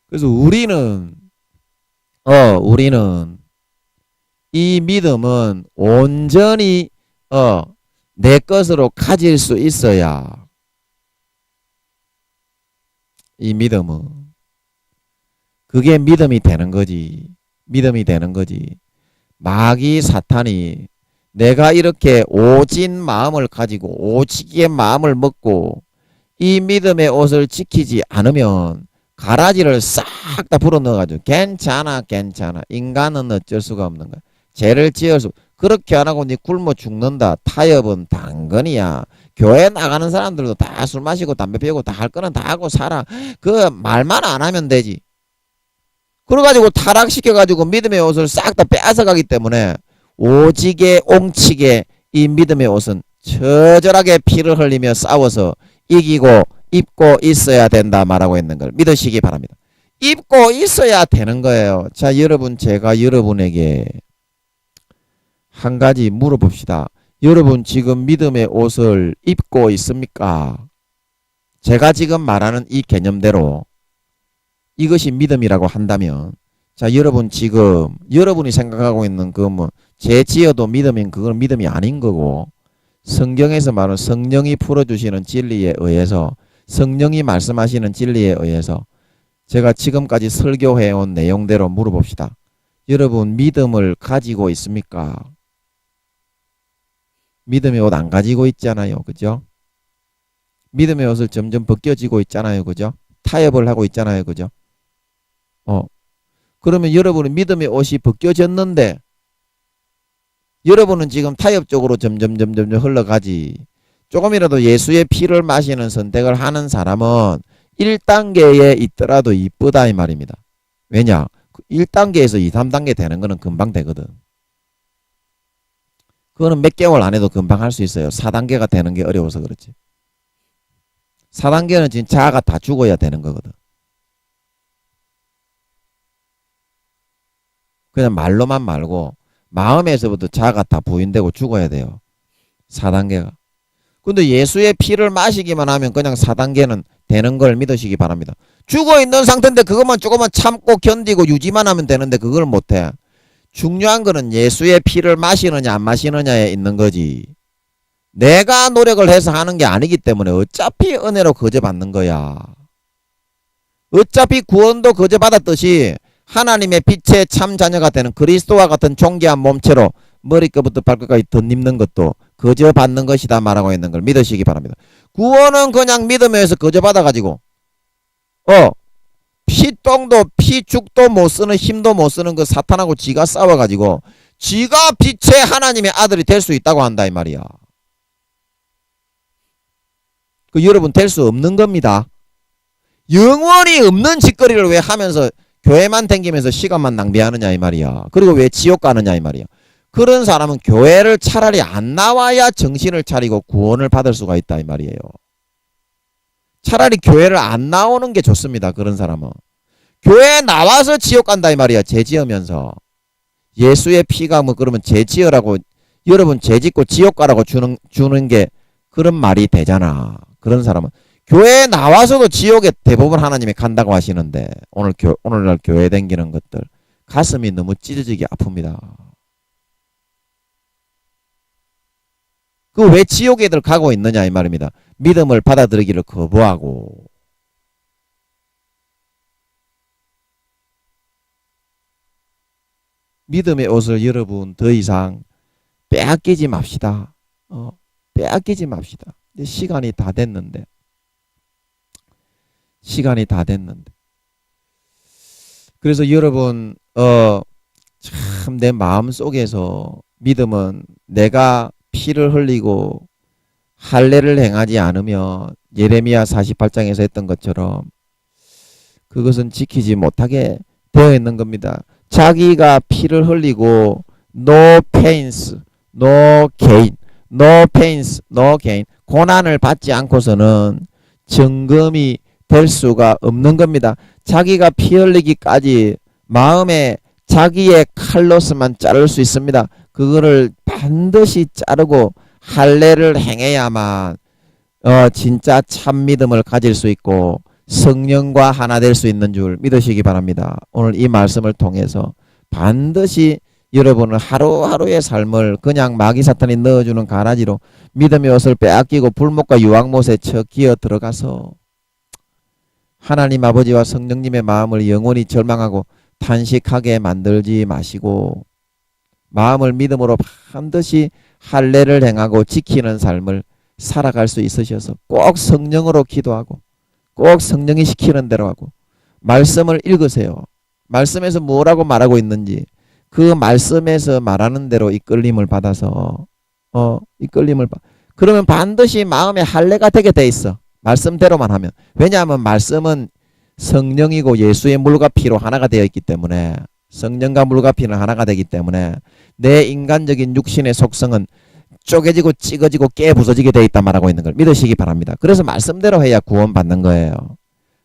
그래서 우리는 이 믿음은 온전히 내 것으로 가질 수 있어야, 이 믿음은 그게 믿음이 되는 거지. 믿음이 되는 거지. 마귀 사탄이 내가 이렇게 오진 마음을 가지고 오지기의 마음을 먹고 이 믿음의 옷을 지키지 않으면 가라지를 싹 다 불어넣어가지고 괜찮아 인간은 어쩔 수가 없는 거야. 죄를 지을 수, 그렇게 안 하고 니 굶어 죽는다. 타협은 당근이야. 교회 나가는 사람들도 다 술 마시고 담배 피우고 다 할 거는 다 하고 살아. 그 말만 안 하면 되지. 그래가지고 타락시켜가지고 믿음의 옷을 싹 다 빼앗아가기 때문에 오지게 옹치게 이 믿음의 옷은 처절하게 피를 흘리며 싸워서 이기고 입고 있어야 된다 말하고 있는 걸 믿으시기 바랍니다. 입고 있어야 되는 거예요. 자, 여러분, 제가 여러분에게 한 가지 물어봅시다. 여러분 지금 믿음의 옷을 입고 있습니까? 제가 지금 말하는 이 개념대로 이것이 믿음이라고 한다면, 자, 여러분 지금 여러분이 생각하고 있는 그 뭐 제 지어도 믿음인 그건 믿음이 아닌 거고, 성경에서 말하는 성령이 풀어주시는 진리에 의해서, 성령이 말씀하시는 진리에 의해서 제가 지금까지 설교해온 내용대로 물어봅시다. 여러분 믿음을 가지고 있습니까? 믿음의 옷 안 가지고 있잖아요. 그죠? 믿음의 옷을 점점 벗겨지고 있잖아요. 그죠? 타협을 하고 있잖아요. 그죠? 그러면 여러분은 믿음의 옷이 벗겨졌는데 여러분은 지금 타협적으로 점점 흘러가지. 조금이라도 예수의 피를 마시는 선택을 하는 사람은 1단계에 있더라도 이쁘다 이 말입니다. 왜냐? 1단계에서 2, 3단계 되는 거는 금방 되거든. 그거는 몇 개월 안 해도 금방 할 수 있어요. 4단계가 되는 게 어려워서 그렇지. 4단계는 지금 자아가 다 죽어야 되는 거거든. 그냥 말로만 말고 마음에서부터 자아가 다 부인되고 죽어야 돼요. 4단계가. 근데 예수의 피를 마시기만 하면 그냥 4단계는 되는 걸 믿으시기 바랍니다. 죽어있는 상태인데 그것만 조금만 참고 견디고 유지만 하면 되는데 그걸 못해. 중요한 거는 예수의 피를 마시느냐 안 마시느냐에 있는 거지. 내가 노력을 해서 하는 게 아니기 때문에 어차피 은혜로 거저받는 거야. 어차피 구원도 거저받았듯이 하나님의 빛의 참 자녀가 되는 그리스도와 같은 존귀한 몸체로 머리끝부터 발끝까지 덧입는 것도 거저받는 것이다 말하고 있는 걸 믿으시기 바랍니다. 구원은 그냥 믿음에서 거저받아가지고 피똥도 피죽도 못 쓰는 힘도 못 쓰는 그 사탄하고 지가 싸워가지고 지가 빛의 하나님의 아들이 될 수 있다고 한다 이 말이야. 그 여러분 될 수 없는 겁니다. 영원히 없는 짓거리를 왜 하면서 교회만 댕기면서 시간만 낭비하느냐 이 말이야. 그리고 왜 지옥 가느냐 이 말이야. 그런 사람은 교회를 차라리 안 나와야 정신을 차리고 구원을 받을 수가 있다 이 말이에요. 차라리 교회를 안 나오는 게 좋습니다. 그런 사람은. 교회에 나와서 지옥 간다 이 말이야. 죄 지으면서. 예수의 피가 뭐 그러면 죄 지으라고 여러분 죄 짓고 지옥 가라고 주는 게 그런 말이 되잖아. 그런 사람은. 교회에 나와서도 지옥에 대부분 하나님이 간다고 하시는데 오늘날 교회 댕기는 것들 가슴이 너무 찢어지게 아픕니다. 그 왜 지옥에들 가고 있느냐 이 말입니다. 믿음을 받아들이기를 거부하고. 믿음의 옷을 여러분 더 이상 빼앗기지 맙시다. 빼앗기지 맙시다. 시간이 다 됐는데. 그래서 여러분 참 내 마음 속에서 믿음은 내가 피를 흘리고 할례를 행하지 않으면 예레미야 48장에서 했던 것처럼 그것은 지키지 못하게 되어 있는 겁니다. 자기가 피를 흘리고 no pains, no gain, no pains, no gain 고난을 받지 않고서는 정금이 될 수가 없는 겁니다. 자기가 피 흘리기까지 마음에 자기의 칼로스만 자를 수 있습니다. 그거를 반드시 자르고 할례를 행해야만 진짜 참 믿음을 가질 수 있고 성령과 하나 될 수 있는 줄 믿으시기 바랍니다. 오늘 이 말씀을 통해서 반드시 여러분은 하루하루의 삶을 그냥 마귀 사탄이 넣어주는 가라지로 믿음의 옷을 빼앗기고 불목과 유황못에 쳐 기어 들어가서 하나님 아버지와 성령님의 마음을 영원히 절망하고 탄식하게 만들지 마시고 마음을 믿음으로 반드시 할례를 행하고 지키는 삶을 살아갈 수 있으셔서 꼭 성령으로 기도하고 꼭 성령이 시키는 대로 하고 말씀을 읽으세요. 말씀에서 뭐라고 말하고 있는지 그 말씀에서 말하는 대로 이끌림을 받아서 그러면 반드시 마음의 할례가 되게 돼 있어. 말씀대로만 하면. 왜냐하면 말씀은 성령이고 예수의 물과 피로 하나가 되어 있기 때문에 성령과 물과 피는 하나가 되기 때문에 내 인간적인 육신의 속성은 쪼개지고 찌그지고 깨부서지게 되어 있다 말하고 있는 걸 믿으시기 바랍니다. 그래서 말씀대로 해야 구원받는 거예요.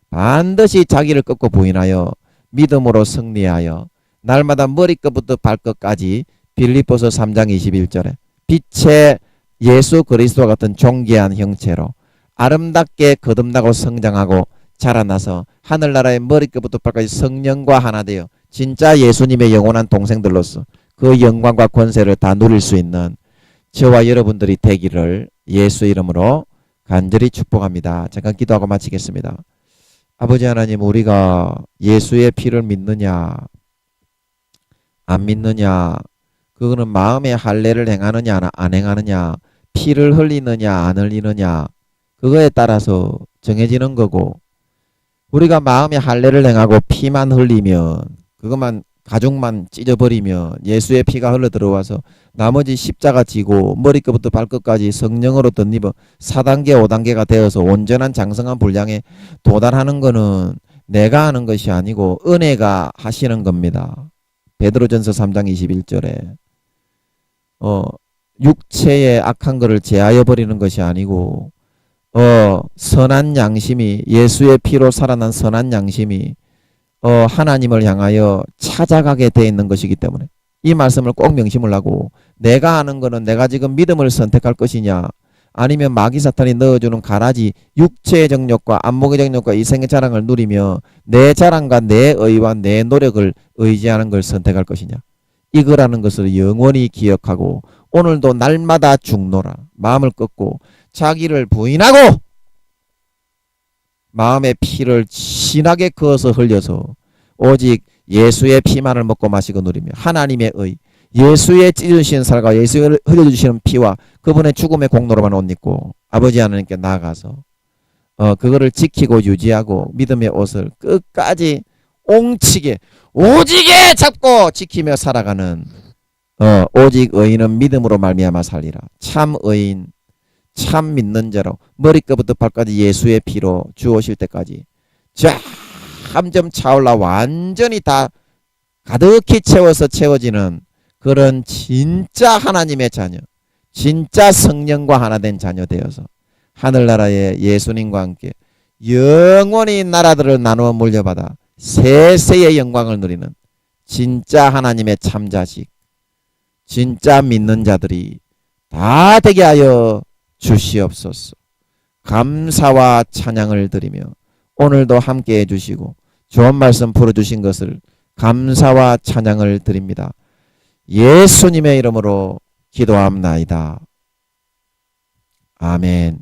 반드시 자기를 꺾고 부인하여 믿음으로 승리하여 날마다 머리끝부터 발끝까지 빌립보서 3장 21절에 빛의 예수 그리스도와 같은 존귀한 형체로 아름답게 거듭나고 성장하고 자라나서 하늘나라의 머리끝부터 발까지 성령과 하나 되어 진짜 예수님의 영원한 동생들로서 그 영광과 권세를 다 누릴 수 있는 저와 여러분들이 되기를 예수 이름으로 간절히 축복합니다. 잠깐 기도하고 마치겠습니다. 아버지 하나님, 우리가 예수의 피를 믿느냐 안 믿느냐, 그거는 마음의 할례를 행하느냐 안 행하느냐, 피를 흘리느냐 안 흘리느냐, 그거에 따라서 정해지는 거고, 우리가 마음의 할례를 행하고 피만 흘리면, 그것만 가죽만 찢어버리면 예수의 피가 흘러 들어와서 나머지 십자가 지고 머리끝부터 발끝까지 성령으로 덧입어 4단계 5단계가 되어서 온전한 장성한 분량에 도달하는 거는 내가 하는 것이 아니고 은혜가 하시는 겁니다. 베드로전서 3장 21절에 육체의 악한 것을 제하여 버리는 것이 아니고 선한 양심이, 예수의 피로 살아난 선한 양심이 하나님을 향하여 찾아가게 되어 있는 것이기 때문에 이 말씀을 꼭 명심을 하고, 내가 하는 거는 내가 지금 믿음을 선택할 것이냐 아니면 마귀 사탄이 넣어주는 가라지 육체의 정욕과 안목의 정욕과 이생의 자랑을 누리며 내 자랑과 내 의와 내 노력을 의지하는 걸 선택할 것이냐, 이거라는 것을 영원히 기억하고 오늘도 날마다 죽노라 마음을 꺾고 자기를 부인하고 마음의 피를 진하게 그어서 흘려서 오직 예수의 피만을 먹고 마시고 누리며 하나님의 의, 예수의 찢으신 살과 예수의 흘려주시는 피와 그분의 죽음의 공로로만 옷 입고 아버지 하나님께 나아가서 그거를 지키고 유지하고 믿음의 옷을 끝까지 옹치게 오직에 잡고 지키며 살아가는 오직 의인은 믿음으로 말미암아 살리라. 참 의인, 참 믿는 자로 머리끝부터 발까지 예수의 피로 주 오실 때까지 점점 차올라 완전히 다 가득히 채워지는 그런 진짜 하나님의 자녀, 진짜 성령과 하나 된 자녀 되어서 하늘나라의 예수님과 함께 영원히 나라들을 나누어 물려받아 세세의 영광을 누리는 진짜 하나님의 참자식, 진짜 믿는 자들이 다 되게 하여 주시옵소서. 감사와 찬양을 드리며 오늘도 함께 해주시고 좋은 말씀 풀어주신 것을 감사와 찬양을 드립니다. 예수님의 이름으로 기도합나이다. 아멘.